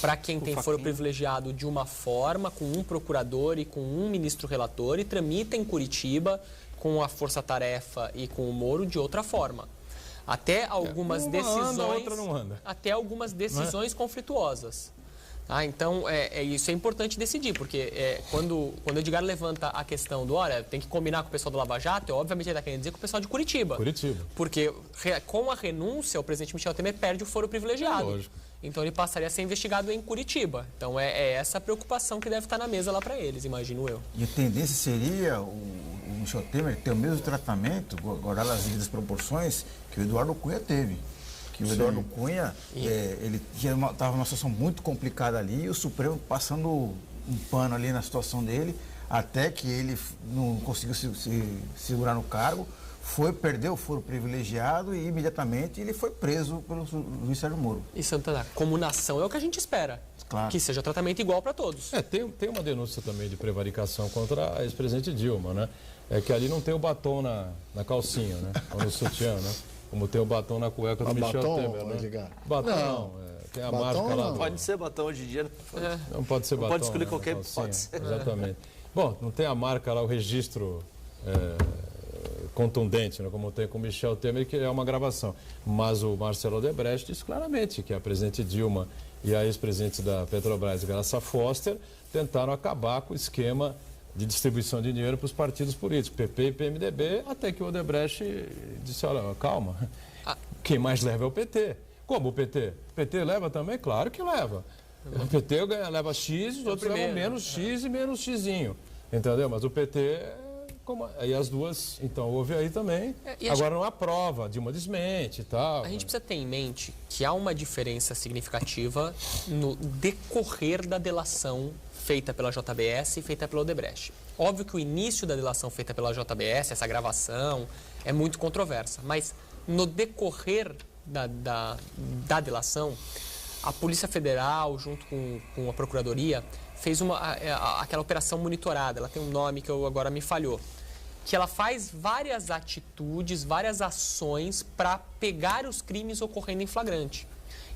S4: para quem tem foro privilegiado de uma forma, com um procurador e com um ministro relator, e tramita em Curitiba com a Força Tarefa e com o Moro de outra forma. Até algumas decisões.
S1: Anda, outra não anda.
S4: Até algumas decisões conflituosas. Então, isso é importante decidir, porque quando o Edgar levanta a questão do, olha, tem que combinar com o pessoal do Lava Jato, obviamente ele está querendo dizer com o pessoal de Curitiba. Porque com a renúncia, o presidente Michel Temer perde o foro privilegiado.
S1: Lógico.
S4: Então, ele passaria a ser investigado em Curitiba. Então, é essa preocupação que deve estar na mesa lá para eles, imagino eu.
S5: E a tendência seria o Michel Temer ter o mesmo tratamento, guardar as devidas proporções, que o Eduardo Cunha teve. Que o Eduardo Cunha, ele estava numa situação muito complicada ali, e o Supremo passando um pano ali na situação dele, até que ele não conseguiu se segurar no cargo, perdeu o foro privilegiado e imediatamente ele foi preso pelo juiz Sérgio Moro.
S4: E Santana, como nação é o que a gente espera.
S5: Claro.
S4: Que seja tratamento igual para todos.
S1: Tem uma denúncia também de prevaricação contra a ex-presidente Dilma, né? É que ali não tem o batom na calcinha, né? Ou no sutiã, né? Como tem o batom na cueca do Michel Temer, né? Batom não, tem a marca lá.
S2: Não pode ser batom hoje em dia.
S1: Não pode ser batom.
S2: Pode escolher qualquer, pode ser.
S1: Exatamente. Bom, não tem a marca lá, o registro contundente, né, como tem com Michel Temer, que é uma gravação. Mas o Marcelo Odebrecht disse claramente que a presidente Dilma e a ex-presidente da Petrobras, Graça Foster, tentaram acabar com o esquema de distribuição de dinheiro para os partidos políticos, PP e PMDB, até que o Odebrecht disse, olha, calma, quem mais leva é o PT. Como o PT? O PT leva também? Claro que leva. O PT leva X, os outros levam menos X e menos Xzinho. Entendeu? Mas o PT, aí as duas, então houve aí também. Agora não há prova, Dilma desmente e tal.
S4: A gente precisa ter em mente que há uma diferença significativa no decorrer da delação feita pela JBS e feita pela Odebrecht. Óbvio que o início da delação feita pela JBS, essa gravação, é muito controversa, mas no decorrer da delação, a Polícia Federal, junto com a Procuradoria, fez aquela operação monitorada, ela tem um nome que agora me falhou, que ela faz várias atitudes, várias ações para pegar os crimes ocorrendo em flagrante.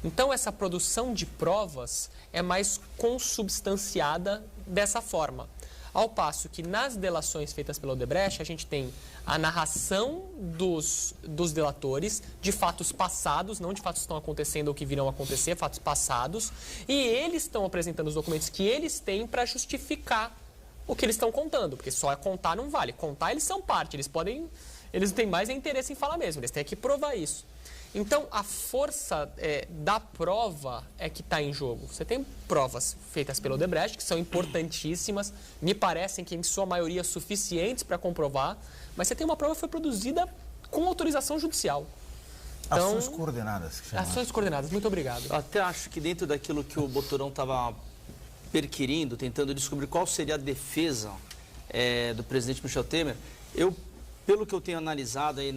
S4: Então, essa produção de provas é mais consubstanciada dessa forma. Ao passo que nas delações feitas pela Odebrecht, a gente tem a narração dos delatores de fatos passados, não de fatos que estão acontecendo ou que virão a acontecer, fatos passados, e eles estão apresentando os documentos que eles têm para justificar o que eles estão contando, porque só contar não vale. Contar, eles são parte, eles não têm mais interesse em falar mesmo, eles têm que provar isso. Então, a força da prova é que está em jogo. Você tem provas feitas pelo Odebrecht, que são importantíssimas, me parecem que em sua maioria suficientes para comprovar, mas você tem uma prova que foi produzida com autorização judicial. Então,
S5: ações coordenadas.
S4: Ações coordenadas, muito obrigado.
S2: Eu até acho que dentro daquilo que o Boturão estava perquirindo, tentando descobrir qual seria a defesa do presidente Michel Temer, pelo que eu tenho analisado aí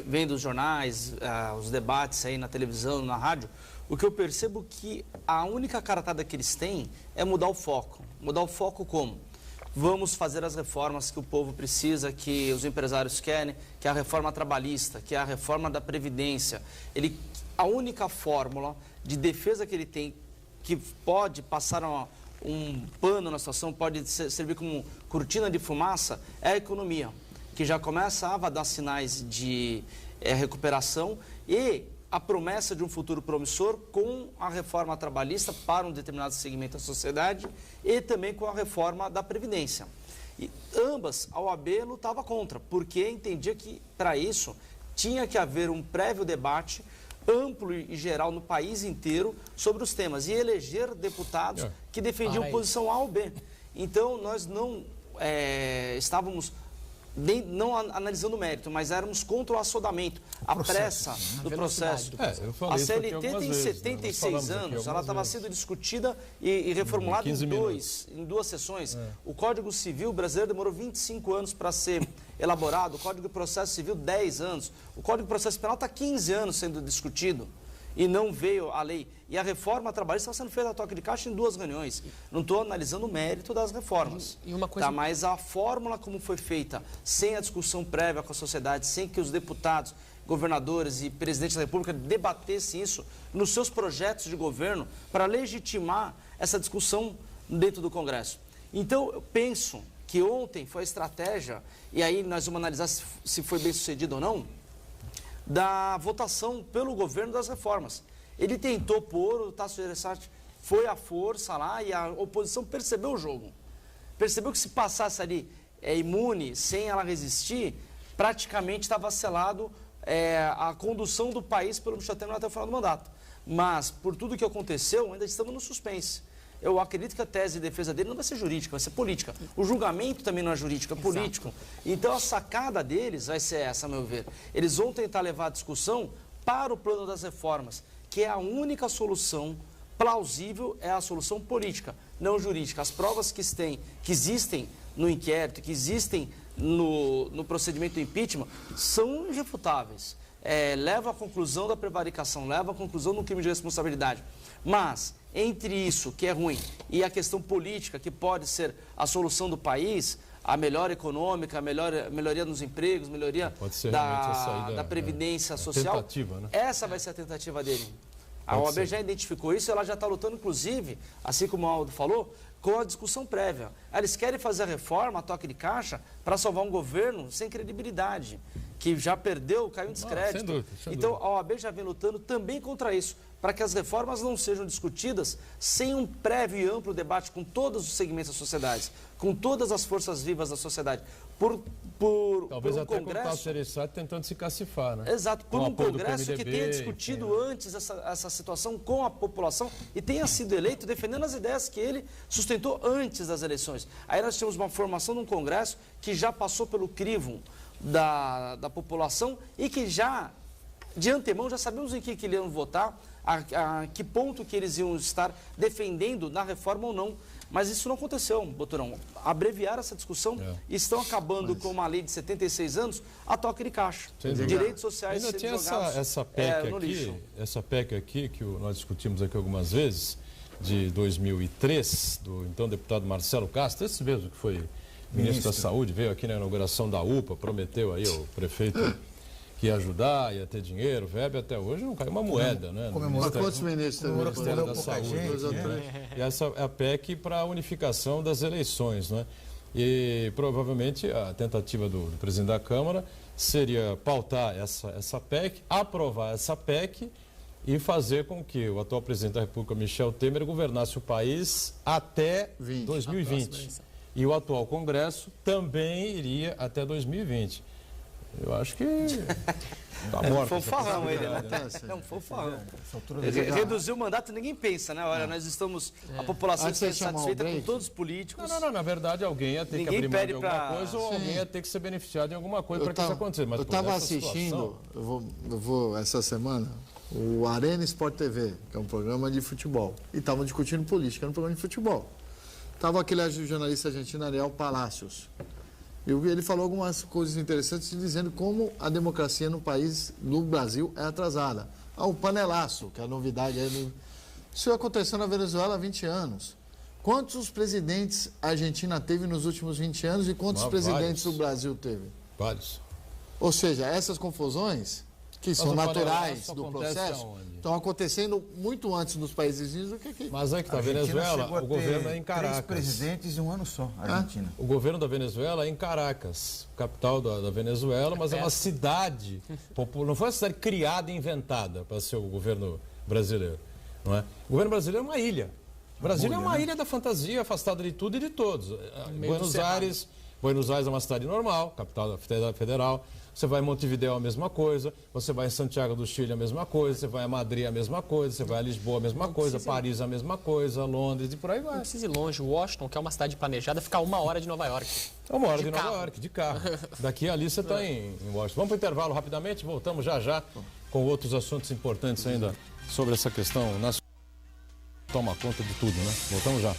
S2: vendo os jornais, os debates aí na televisão, na rádio, o que eu percebo que a única cartada que eles têm é mudar o foco. Mudar o foco como? Vamos fazer as reformas que o povo precisa, que os empresários querem, que é a reforma trabalhista, que é a reforma da Previdência. A única fórmula de defesa que ele tem, que pode passar um pano na situação, pode servir como cortina de fumaça, é a economia, que já começa a dar sinais de recuperação e a promessa de um futuro promissor com a reforma trabalhista para um determinado segmento da sociedade e também com a reforma da Previdência. E ambas, a OAB lutava contra, porque entendia que, para isso, tinha que haver um prévio debate amplo e geral no país inteiro sobre os temas e eleger deputados que defendiam posição A ou B. Então, nós não estávamos não analisando o mérito, mas éramos contra o assodamento, a pressa do processo. A CLT tem 76 anos, ela estava sendo discutida e reformulada em duas sessões. O Código Civil brasileiro demorou 25 anos para ser elaborado, o Código de Processo Civil 10 anos, o Código de Processo Penal está 15 anos sendo discutido e não veio a lei. E a reforma trabalhista está sendo feita a toque de caixa em 2 reuniões. Não estou analisando o mérito das reformas. Mas a fórmula como foi feita, sem a discussão prévia com a sociedade, sem que os deputados, governadores e presidentes da República debatessem isso nos seus projetos de governo para legitimar essa discussão dentro do Congresso. Então, eu penso que ontem foi a estratégia, e aí nós vamos analisar se foi bem sucedido ou não, da votação pelo governo das reformas. Ele tentou pôr, o Tasso Gereissati foi à força lá e a oposição percebeu o jogo. Percebeu que se passasse ali imune, sem ela resistir, praticamente estava selado a condução do país pelo Michel Temer até o final do mandato. Mas, por tudo que aconteceu, ainda estamos no suspense. Eu acredito que a tese de defesa dele não vai ser jurídica, vai ser política. O julgamento também não é jurídico, é político. Então, a sacada deles vai ser essa, a meu ver. Eles vão tentar levar a discussão para o plano das reformas, que é a única solução plausível, é a solução política, não jurídica. As provas que existem no inquérito, que existem no procedimento do impeachment, são irrefutáveis. Leva à conclusão da prevaricação, leva à conclusão do crime de responsabilidade. Mas, entre isso, que é ruim, e a questão política, que pode ser a solução do país, a melhora econômica, a melhoria nos empregos, melhoria da Previdência Social,
S1: tentativa, né?
S2: Essa vai ser a tentativa dele. A OAB já identificou isso, ela já está lutando, inclusive, assim como o Aldo falou, com a discussão prévia. Eles querem fazer a reforma, a toque de caixa, para salvar um governo sem credibilidade, que já perdeu, caiu em descrédito.
S1: Sem dúvida,
S2: então, a OAB já vem lutando também contra isso, para que as reformas não sejam discutidas sem um prévio e amplo debate com todos os segmentos da sociedade, com todas as forças vivas da sociedade,
S1: Talvez
S2: por um
S1: até
S2: Congresso...
S1: com o Gereissati tentando se cacifar, né?
S2: Exato, por
S1: Com
S2: um
S1: apoio do
S2: Congresso que
S1: PMDB,
S2: tenha discutido antes essa situação com a população e tenha sido eleito defendendo as ideias que ele sustentou antes das eleições. Aí nós temos uma formação de um Congresso que já passou pelo crivo da população e que já, de antemão, já sabemos em que eles iam votar, a que ponto que eles iam estar defendendo na reforma ou não. Mas isso não aconteceu, Boturão. Abreviaram essa discussão e estão acabando com uma lei de 76 anos a toque de caixa. Direitos sociais
S1: ainda
S2: sendo
S1: tinha
S2: jogados
S1: essa PEC
S2: no
S1: aqui,
S2: lixo.
S1: essa PEC aqui, que nós discutimos aqui algumas vezes, de 2003, do então deputado Marcelo Castro, esse mesmo que foi ministro da Saúde, veio aqui na inauguração da UPA, prometeu aí ao prefeito que ia ajudar, ia ter dinheiro, verba, até hoje não caiu uma moeda, né?
S3: Mas quantos ministros?
S1: No Ministério da Saúde. E essa é a PEC para a unificação das eleições, né? E provavelmente a tentativa do presidente da Câmara seria pautar essa PEC, aprovar essa PEC e fazer com que o atual presidente da República, Michel Temer, governasse o país até 2020. E o atual Congresso também iria até 2020. Eu acho que tá morto.
S2: É um fanfarrão ele, né? É um fanfarrão. Reduziu o mandato, ninguém pensa, né? Olha, nós estamos... A população está insatisfeita com todos os políticos.
S1: Não, na verdade alguém ia ter que abrir mão de alguma coisa ou alguém ia ter que ser beneficiado em alguma coisa para que isso acontecesse. Mas
S3: eu estava assistindo, eu vou essa semana, o Arena Sport TV, que é um programa de futebol, e estavam discutindo política no programa de futebol. Estava aquele jornalista argentino, Ariel Palacios. E ele falou algumas coisas interessantes, dizendo como a democracia no país, no Brasil, é atrasada. O panelaço, que é a novidade aí. Isso aconteceu na Venezuela há 20 anos. Quantos presidentes a Argentina teve nos últimos 20 anos e quantos presidentes o Brasil teve?
S1: Vários.
S3: Ou seja, essas confusões, que são naturais do processo, estão acontecendo muito antes nos países vizinhos do que aqui.
S1: Mas aí que está a Venezuela, o governo é em Caracas.
S5: 3 presidentes em um ano só, a Argentina.
S1: O governo da Venezuela é em Caracas, capital da Venezuela, mas é uma cidade, não foi uma cidade criada e inventada para ser o governo brasileiro. Não é? O governo brasileiro é uma ilha. Brasília é uma ilha da fantasia, afastada de tudo e de todos. Buenos Aires é uma cidade normal, capital federal. Você vai em Montevideo a mesma coisa, você vai em Santiago do Chile a mesma coisa, você vai a Madrid a mesma coisa, você vai a Lisboa a mesma coisa, Paris a mesma coisa, Londres e por aí vai.
S4: Não precisa ir longe. Washington, que é uma cidade planejada, fica 1 hora de Nova York.
S1: É 1 hora de Nova York, de carro. Daqui ali você está em Washington. Vamos para o intervalo rapidamente, voltamos já com outros assuntos importantes ainda sobre essa questão nacional. Toma conta de tudo, né? Voltamos já.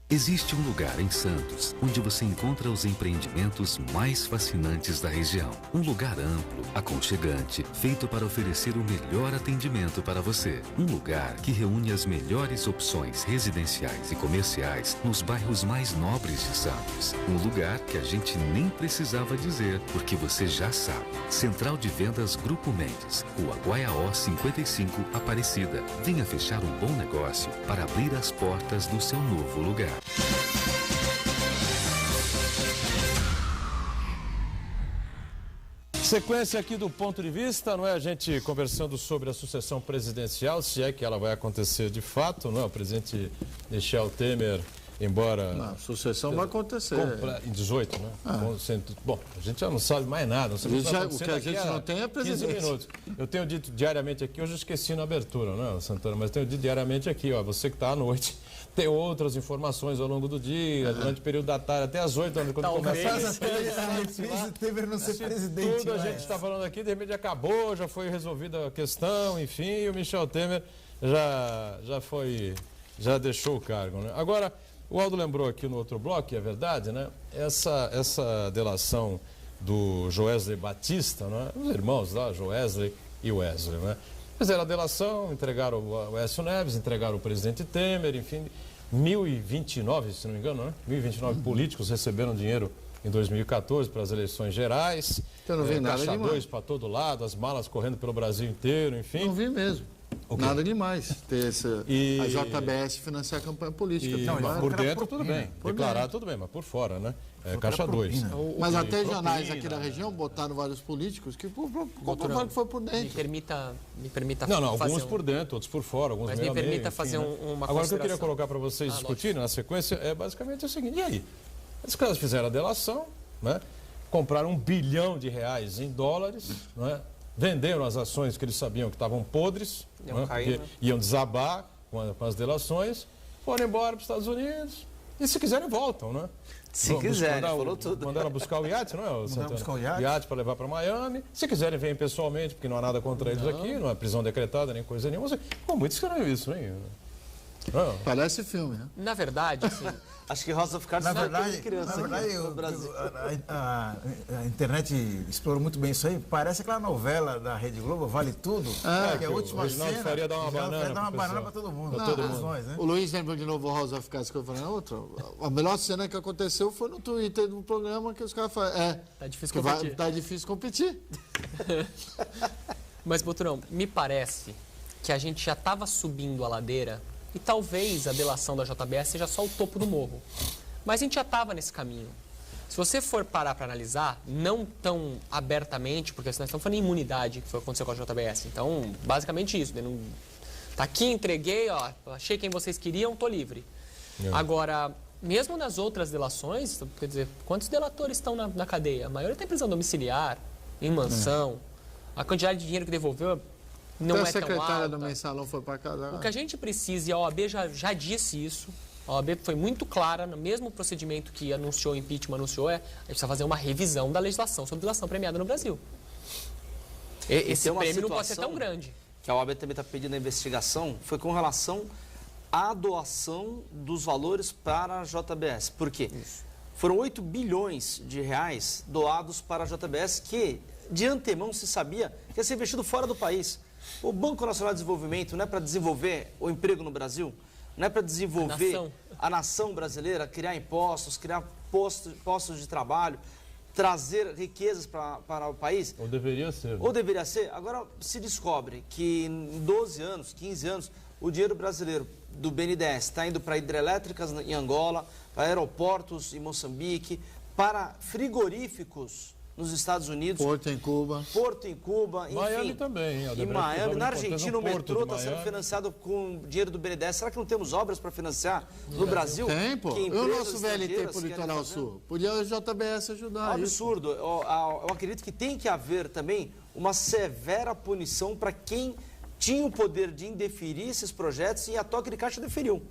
S6: Existe um lugar em Santos onde você encontra os empreendimentos mais fascinantes da região. Um lugar amplo, aconchegante, feito para oferecer o melhor atendimento para você. Um lugar que reúne as melhores opções residenciais e comerciais nos bairros mais nobres de Santos. Um lugar que a gente nem precisava dizer, porque você já sabe. Central de Vendas Grupo Mendes, Rua Guaiaó 55, Aparecida. Venha fechar um bom negócio para abrir as portas do seu novo lugar.
S1: Sequência aqui do Ponto de Vista, não é? A gente conversando sobre a sucessão presidencial, se é que ela vai acontecer de fato, não é? O presidente Michel Temer, embora...
S3: Não, a sucessão vai acontecer.
S1: Em 18, né? Bom, a gente já não sabe mais nada. Não sabe
S3: o que a gente não tem é presidente.
S1: 15 minutos. Eu tenho dito diariamente aqui, hoje eu esqueci na abertura, não é, Santana? Mas tenho dito diariamente aqui, ó, você que está à noite... Tem outras informações ao longo do dia, durante o período da tarde, até às 8 horas, quando começa
S5: a Temer não ser presidente.
S1: Tudo a gente está falando aqui, de repente acabou, já foi resolvida a questão, enfim, e o Michel Temer já deixou o cargo, né? Agora, o Aldo lembrou aqui no outro bloco, e é verdade, né? Essa delação do Joesley Batista, né? Os irmãos lá, Joesley e Wesley, né? Fizeram a delação, entregaram o Aécio Neves, entregaram o presidente Temer, enfim, 1.029, se não me engano, né? 1.029 políticos receberam dinheiro em 2014 para as eleições gerais.
S3: Eu não vi nada
S1: caixa
S3: demais.
S1: 2 para todo lado, as malas correndo pelo Brasil inteiro, enfim.
S3: Não vi mesmo. Nada demais ter a JBS financiar a campanha política.
S1: E,
S5: Não,
S1: mas
S5: era
S1: por
S5: propina,
S1: dentro tudo bem,
S3: por
S1: declarado tudo bem, mas por fora, né? Caixa 2.
S3: Mas até
S1: propina,
S3: jornais aqui da região botaram vários políticos que comprovaram que foi por
S4: Me
S3: dentro.
S4: permita
S1: Não,
S4: fazer
S1: alguns por dentro, outros por fora, alguns
S4: Mas
S1: meio
S4: me
S1: a meio,
S4: permita
S1: enfim,
S4: fazer
S1: né?
S4: uma
S1: Agora, o que eu queria
S4: consideração.
S1: colocar para vocês discutirem na sequência é basicamente o seguinte: e aí? Os caras fizeram a delação, né? Compraram R$1 bilhão em dólares, né? Venderam as ações que eles sabiam que estavam podres,
S2: Iam
S1: né?
S2: cair,
S1: Porque
S2: né?
S1: iam desabar com as delações, foram embora para os Estados Unidos e, se quiserem, voltam, né?
S2: Se quiserem,
S1: mandar
S2: falou tudo.
S1: Mandaram buscar o iate, não é?
S5: Mandaram buscar o iate.
S1: Iate para levar para Miami. Se quiserem, vêm pessoalmente, porque não há nada contra eles aqui, não é prisão decretada nem coisa nenhuma. Pô, muito estranho isso, hein? Não.
S3: Parece filme, né?
S4: Na verdade, assim,
S2: Acho que House of Cards
S5: Na
S2: não é coisa
S5: verdade,
S2: de criança
S5: na verdade
S2: aqui no Brasil.
S5: a internet explorou muito bem isso aí. Parece aquela novela da Rede Globo, Vale Tudo, que é a
S1: que o
S5: última
S1: Reginaldo
S5: cena.
S1: Faria dá uma
S5: Reginaldo
S1: banana
S5: Faria dá uma
S1: pro
S5: banana
S1: pessoal.
S5: para todo mundo.
S1: Pra todo
S5: todos
S1: mundo.
S5: nós, né?
S3: O Luiz lembra de novo o House of Cards que eu falei na outra. A melhor cena que aconteceu foi no Twitter do programa que os caras falaram.
S4: tá difícil
S3: Que
S4: competir.
S3: tá difícil competir.
S4: Mas, Boturão, me parece que a gente já estava subindo a ladeira e talvez a delação da JBS seja só o topo do morro. Mas a gente já estava nesse caminho. Se você for parar para analisar, não tão abertamente, porque senão nós estamos falando em imunidade, que foi o que aconteceu com a JBS. Então, basicamente isso. Tá aqui, entreguei, ó, achei quem vocês queriam, tô livre. Agora, mesmo nas outras delações, quer dizer, quantos delatores estão na cadeia? A maioria está em prisão domiciliar, em mansão. A quantidade de dinheiro que devolveu não
S3: Até
S4: é
S3: a
S4: tão
S3: secretária
S4: alta.
S3: do mensalão foi para casa.
S4: O que a gente precisa, e a OAB já disse isso, a OAB foi muito clara, no mesmo procedimento que anunciou o impeachment, a gente precisa fazer uma revisão da legislação sobre delação premiada no Brasil. Esse
S2: tem uma
S4: prêmio não pode ser
S2: situação
S4: tão grande.
S2: Que a OAB também está pedindo a investigação, foi com relação à doação dos valores para a JBS. Por quê? Foram 8 bilhões de reais doados para a JBS, que de antemão se sabia que ia ser investido fora do país. O Banco Nacional de Desenvolvimento não é para desenvolver o emprego no Brasil, não é para desenvolver a nação brasileira, criar impostos, criar postos de trabalho, trazer riquezas para o país.
S1: Ou deveria ser. Né?
S2: Ou deveria ser. Agora se descobre que em 12 anos, 15 anos, o dinheiro brasileiro do BNDES está indo para hidrelétricas em Angola, para aeroportos em Moçambique, para frigoríficos nos Estados Unidos.
S3: Porto em Cuba.
S2: Porto em Cuba, enfim.
S1: Miami também, hein? A
S2: Em
S1: Odebrecht
S2: Miami,
S1: usava
S2: na
S1: importante
S2: Argentina,
S1: no
S2: o
S1: Porto
S2: metrô
S1: de
S2: está sendo
S1: Miami.
S2: financiado com dinheiro do BNDES. Será que não temos obras para financiar no Brasil?
S3: Tem, pô.
S2: Que
S3: E o
S2: empresas
S3: nosso VLT
S2: estrangeiras
S3: pro
S2: querem
S3: Litoral
S2: fazer?
S3: Sul? Podia a JBS
S2: É
S3: ajudar
S2: um
S3: isso.
S2: absurdo. Eu acredito que tem que haver também uma severa punição para quem tinha o poder de indeferir esses projetos e a toque de caixa deferiu,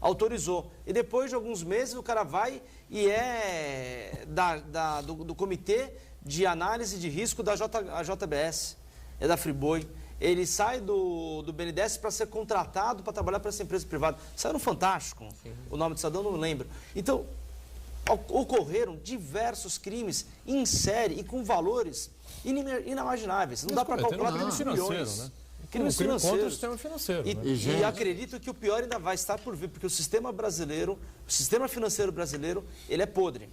S2: autorizou. E depois de alguns meses o cara vai e é do comitê de análise de risco da JBS, é da Friboi. Ele sai do BNDES para ser contratado para trabalhar para essa empresa privada. Saiu no Fantástico, o nome do cidadão não me lembro. Então, ocorreram diversos crimes em série e com valores inimagináveis. Não dá para calcular
S1: crime
S2: crimes
S1: financeiro,
S2: milhões.
S1: né?
S2: Crimes
S1: crime contra o
S2: financeiros.
S1: sistema financeiro.
S2: E,
S1: Né?
S2: e acredito que o pior ainda vai estar por vir, porque o sistema financeiro brasileiro, ele é podre.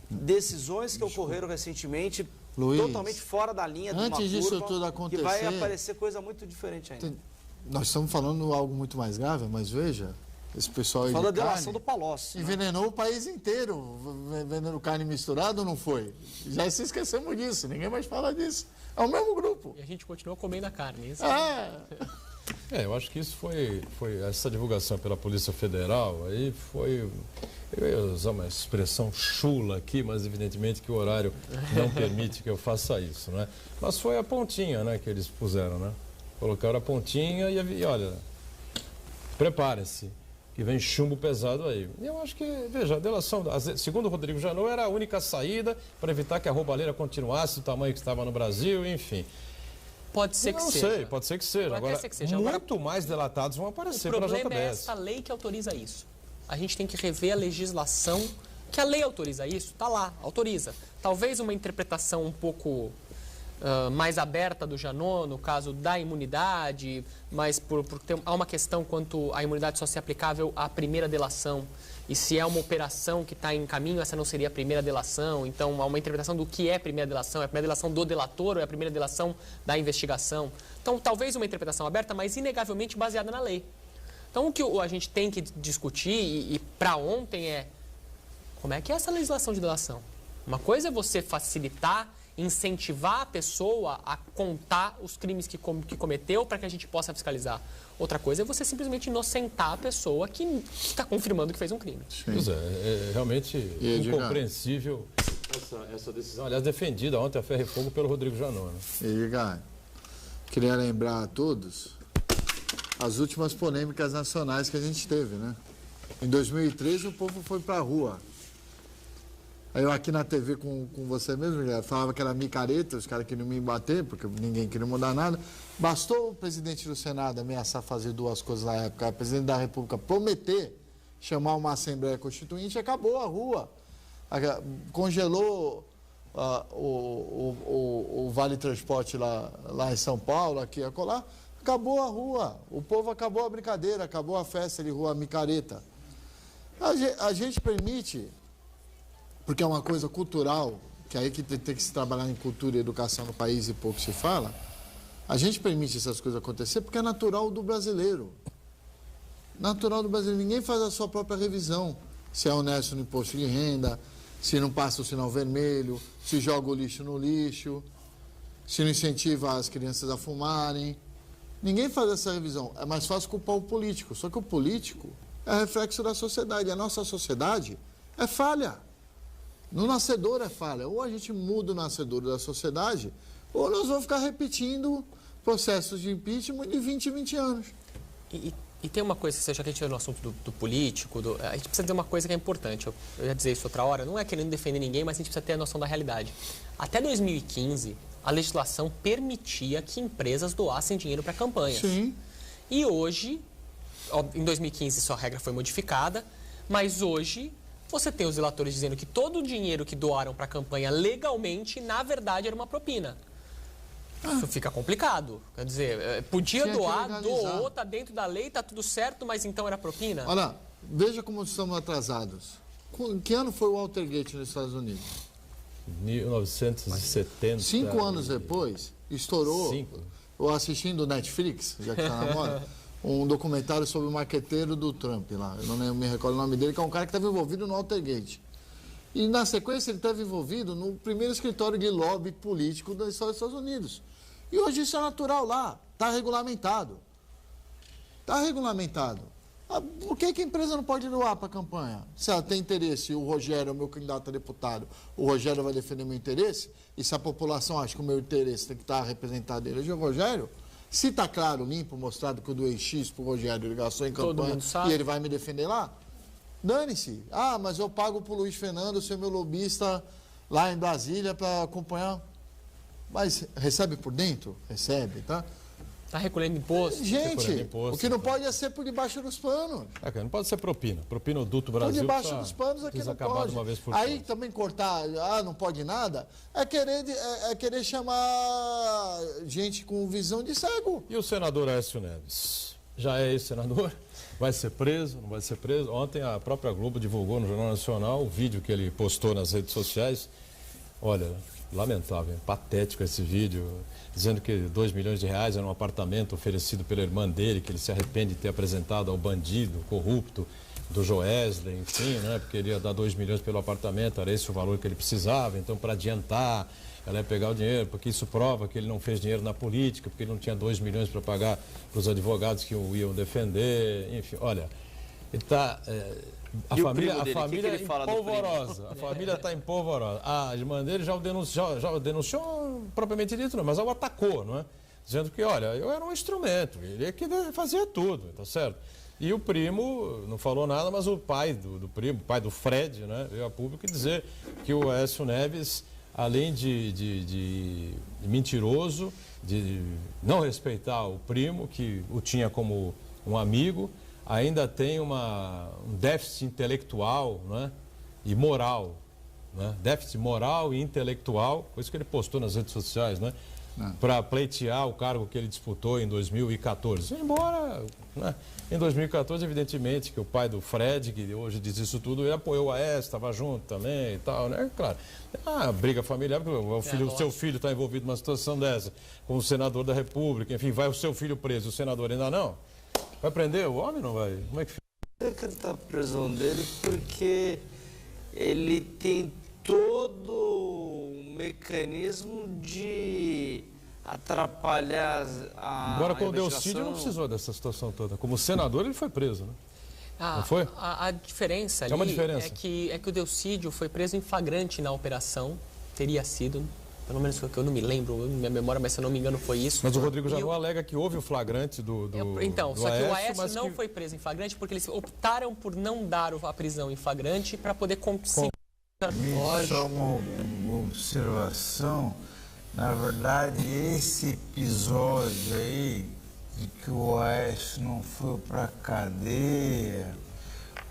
S2: Decisões que ocorreram recentemente,
S3: Luiz,
S2: totalmente fora da linha de uma
S3: antes disso
S2: curva,
S3: tudo
S2: que
S3: acontecer,
S2: vai aparecer coisa muito diferente ainda.
S3: Nós estamos falando algo muito mais grave, mas veja, esse pessoal aí
S2: Fala
S3: de
S2: da
S3: carne
S2: delação do Palocci. Né?
S3: envenenou o país inteiro, vendendo carne misturada ou não foi? Já se esquecemos disso, ninguém mais fala disso. É o mesmo grupo.
S4: E a gente continuou comendo a carne. Isso
S1: Eu acho que isso foi essa divulgação pela Polícia Federal, aí foi, eu ia usar uma expressão chula aqui, mas evidentemente que o horário não permite que eu faça isso, né? Mas foi a pontinha, né, que eles puseram, né? Colocaram a pontinha e olha, preparem-se, que vem chumbo pesado aí. E eu acho que, veja, a delação, segundo o Rodrigo Janot, era a única saída para evitar que a roubalheira continuasse do tamanho que estava no Brasil, enfim.
S4: pode ser que seja.
S1: Não sei, pode ser que seja.
S4: Pode
S1: Agora,
S4: ser que seja.
S1: muito mais delatados vão aparecer
S4: O
S1: pela
S4: problema é
S1: JBS.
S4: essa lei que autoriza isso. A gente tem que rever a legislação, que a lei autoriza isso, está lá, autoriza. Talvez uma interpretação um pouco mais aberta do Janot, no caso da imunidade, mas há uma questão quanto à imunidade só ser aplicável à primeira delação. E se é uma operação que está em caminho, essa não seria a primeira delação. Então, há uma interpretação do que é primeira delação. É a primeira delação do delator ou é a primeira delação da investigação? Então, talvez uma interpretação aberta, mas inegavelmente baseada na lei. Então, o que a gente tem que discutir, e para ontem, é como é que é essa legislação de delação? Uma coisa é você facilitar, incentivar a pessoa a contar os crimes que cometeu para que a gente possa fiscalizar. Outra coisa é você simplesmente inocentar a pessoa que está confirmando que fez um crime.
S1: Pois é realmente incompreensível essa decisão. Aliás, defendida ontem a ferro e fogo pelo Rodrigo Janot.
S3: E, Edgar, queria lembrar a todos as últimas polêmicas nacionais que a gente teve, né? Em 2013, o povo foi para a rua. Eu aqui na TV com você mesmo, falava que era micareta, os caras queriam me bater, porque ninguém queria mudar nada. Bastou o presidente do Senado ameaçar fazer duas coisas na época, o presidente da República prometer chamar uma Assembleia Constituinte, acabou a rua. Congelou o Vale Transporte lá em São Paulo, aqui e acolá. Acabou a rua. O povo acabou a brincadeira, acabou a festa de rua micareta. A gente permite... porque é uma coisa cultural, que aí que tem que se trabalhar em cultura e educação no país e pouco se fala, a gente permite essas coisas acontecer porque é natural do brasileiro. Natural do brasileiro. Ninguém faz a sua própria revisão. Se é honesto no imposto de renda, se não passa o sinal vermelho, se joga o lixo no lixo, se não incentiva as crianças a fumarem. Ninguém faz essa revisão. É mais fácil culpar o político. Só que o político é reflexo da sociedade. A nossa sociedade é falha. No nascedor é falha. Ou a gente muda o nascedor da sociedade, ou nós vamos ficar repetindo processos de impeachment de 20 e 20 anos.
S4: E tem uma coisa, já que a gente está no assunto do político, a gente precisa dizer uma coisa que é importante. Eu ia dizer isso outra hora, não é querendo defender ninguém, mas a gente precisa ter a noção da realidade. Até 2015, a legislação permitia que empresas doassem dinheiro para campanhas.
S3: Sim.
S4: E hoje, em 2015, sua regra foi modificada, mas hoje... você tem os delatores dizendo que todo o dinheiro que doaram para a campanha legalmente, na verdade, era uma propina. Isso fica complicado. Quer dizer, podia doar, doou, está dentro da lei, está tudo certo, mas então era propina?
S3: Olha, veja como estamos atrasados. Em que ano foi o Watergate nos Estados Unidos?
S1: 1970.
S3: 5 anos depois, estourou, eu assistindo o Netflix, já que está na moda, um documentário sobre o marqueteiro do Trump lá. Eu não me recordo o nome dele, que é um cara que estava envolvido no Watergate. E na sequência ele estava envolvido no primeiro escritório de lobby político da história dos Estados Unidos. E hoje isso é natural lá, está regulamentado. Está regulamentado. Por que a empresa não pode doar para a campanha? Se ela tem interesse, o Rogério é o meu candidato a deputado, o Rogério vai defender meu interesse, e se a população acha que o meu interesse tem que estar representado ele, o Rogério... Se está claro, limpo, mostrado que eu doei X para o Rogério, ele gastou em campanha e ele vai me defender lá, dane-se. Ah, mas eu pago para o Luiz Fernando ser meu lobista lá em Brasília para acompanhar. Mas recebe por dentro? Recebe, tá?
S4: Está recolhendo imposto?
S3: Gente, o que não pode é ser por debaixo dos panos.
S1: Não pode ser propina. Propina do Brasil.
S3: Por debaixo dos panos é que não pode.
S1: Uma vez por
S3: aí também cortar, não pode nada, é querer chamar gente com visão de cego.
S1: E o senador Aécio Neves? Já é ex-senador? Vai ser preso? Não vai ser preso? Ontem a própria Globo divulgou no Jornal Nacional o vídeo que ele postou nas redes sociais. Olha, lamentável, patético esse vídeo, dizendo que 2 milhões de reais era um apartamento oferecido pela irmã dele, que ele se arrepende de ter apresentado ao bandido corrupto do Joesley, enfim, né? Porque ele ia dar 2 milhões pelo apartamento, era esse o valor que ele precisava, então para adiantar, ela ia pegar o dinheiro, porque isso prova que ele não fez dinheiro na política, porque ele não tinha 2 milhões para pagar para os advogados que o iam defender, enfim, olha, ele está... A família é empolvorosa. A família está empolvorosa. A irmã dele já o denunciou propriamente dito, não, mas o atacou, não é? Dizendo que, olha, eu era um instrumento, ele é que fazia tudo, tá certo? E o primo não falou nada, mas o pai do primo, o pai do Fred, né, veio a público dizer que o Aécio Neves, além de mentiroso, de não respeitar o primo, que o tinha como um amigo, ainda tem um déficit intelectual, né, e moral, né, déficit moral e intelectual, coisa que ele postou nas redes sociais, né, para pleitear o cargo que ele disputou em 2014. Embora, né, em 2014, evidentemente, que o pai do Fred, que hoje diz isso tudo, ele apoiou o Aécio, estava junto também e tal, né? Claro, a briga familiar, porque o seu filho está envolvido numa situação dessa, como senador da República, enfim, vai o seu filho preso, o senador ainda não? Vai prender o homem ou não vai? Como é que fica?
S2: Tem que estar a prisão dele porque ele tem todo um mecanismo de atrapalhar a
S1: Agora, com o
S2: investigação.
S1: Delcídio, não precisou dessa situação toda. Como senador, ele foi preso, né? Não foi?
S4: A diferença ali
S1: uma diferença.
S4: é que o Delcídio foi preso em flagrante na operação, teria sido, pelo menos que eu não me lembro, minha memória, mas se eu não me engano foi isso.
S1: Mas o Rodrigo Janot alega que houve o flagrante do
S4: Então,
S1: do
S4: só que o
S1: Aécio,
S4: Aécio não foi preso em flagrante porque eles optaram por não dar a prisão em flagrante para poder conseguir...
S5: Só uma observação. Na verdade, esse episódio aí, de que o Aécio não foi para cadeia,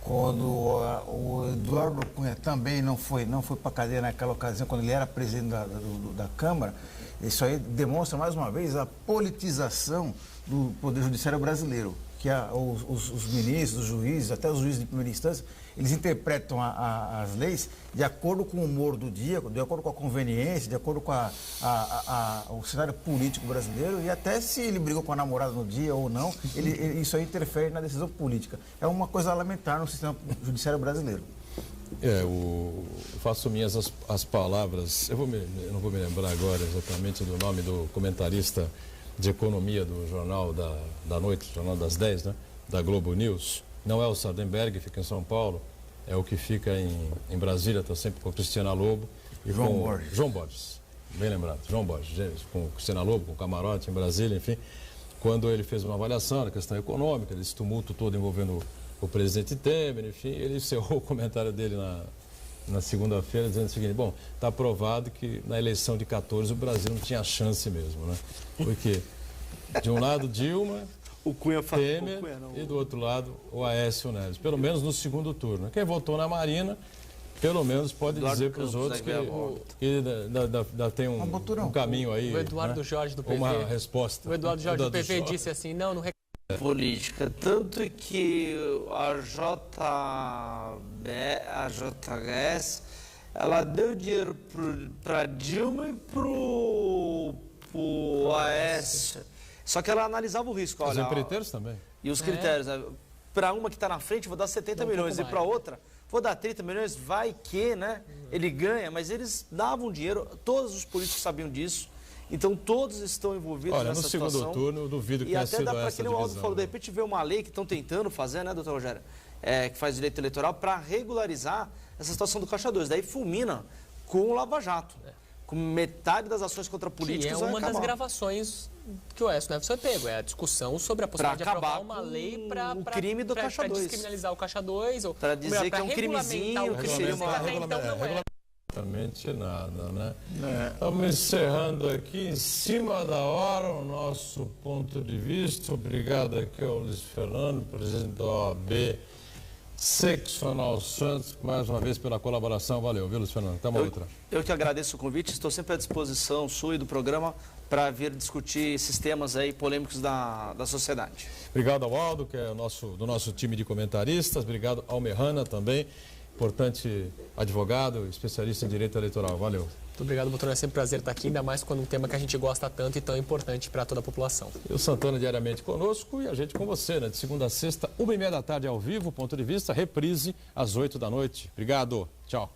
S5: quando o Eduardo Cunha também não foi para cadeia naquela ocasião, quando ele era presidente da Câmara, isso aí demonstra mais uma vez a politização do Poder Judiciário brasileiro, que os ministros, os juízes, até os juízes de primeira instância, eles interpretam as leis de acordo com o humor do dia, de acordo com a conveniência, de acordo com o cenário político brasileiro, e até se ele brigou com a namorada no dia ou não, isso aí interfere na decisão política. É uma coisa a lamentar no sistema judiciário brasileiro.
S1: Eu faço minhas as palavras, eu não vou me lembrar agora exatamente do nome do comentarista de economia do Jornal da Noite, Jornal das 10, né, da Globo News. Não é o Sardenberg, fica em São Paulo, é o que fica em Brasília, está sempre com Cristina Lobo e João Borges, bem lembrado, João Borges, com Cristina Lobo, com Camarote em Brasília, enfim, quando ele fez uma avaliação da questão econômica, desse tumulto todo envolvendo o presidente Temer, enfim, ele encerrou o comentário dele na segunda-feira dizendo o seguinte: bom, está provado que na eleição de 14 o Brasil não tinha chance mesmo, né? Porque de um lado Dilma,
S2: o Cunha
S1: Temer e do outro lado o Aécio Neves, pelo menos no segundo turno. Quem votou na Marina, pelo menos pode dizer para os outros que tem um caminho aí.
S4: O Eduardo, né? Jorge do PV.
S1: Uma resposta.
S4: O Eduardo Jorge do PV disse assim, não
S2: política, tanto que a JHS, ela deu dinheiro para Dilma e pro Aécio. Só que ela analisava o risco. Olha,
S1: os empreiteiros também.
S2: E os critérios. Né? Para uma que está na frente, vou dar 70 milhões. E para outra, vou dar 30 milhões. Vai que, né? Ele ganha. Mas eles davam dinheiro. Todos os políticos sabiam disso. Então, todos estão envolvidos nessa situação.
S1: No segundo turno, eu duvido que tenha sido essa divisão. E até dá para que o Aldo falou, de repente vê uma lei que estão tentando fazer, né, doutor Rogério? Que faz direito eleitoral para regularizar essa situação do Caixa 2. Daí fulmina com o Lava Jato. Com metade das ações contra políticos.
S4: Que é uma das gravações que o Aécio Neves foi pego. É a discussão sobre a possibilidade de aprovar uma lei para descriminalizar o Caixa 2.
S2: Para dizer que é um crimezinho, que seria uma...
S1: Absolutamente nada, né? Estamos encerrando aqui em cima da hora o nosso ponto de vista. Obrigado aqui ao Luiz Fernando, presidente da OAB Seccional Santos, mais uma vez pela colaboração. Valeu, viu, Luiz Fernando? Até uma outra.
S2: Eu que agradeço o convite, estou sempre à disposição sua e do programa para vir discutir esses temas aí polêmicos da sociedade.
S1: Obrigado ao Aldo, que é do nosso time de comentaristas. Obrigado ao Merrana também. Importante advogado, especialista em direito eleitoral. Valeu.
S4: Muito obrigado, doutor. É sempre um prazer estar aqui, ainda mais quando um tema que a gente gosta tanto e tão importante para toda a população.
S1: E o Santana diariamente conosco e a gente com você, né? De segunda a sexta, 1h30 da tarde ao vivo, ponto de vista, reprise às 8 da noite. Obrigado. Tchau.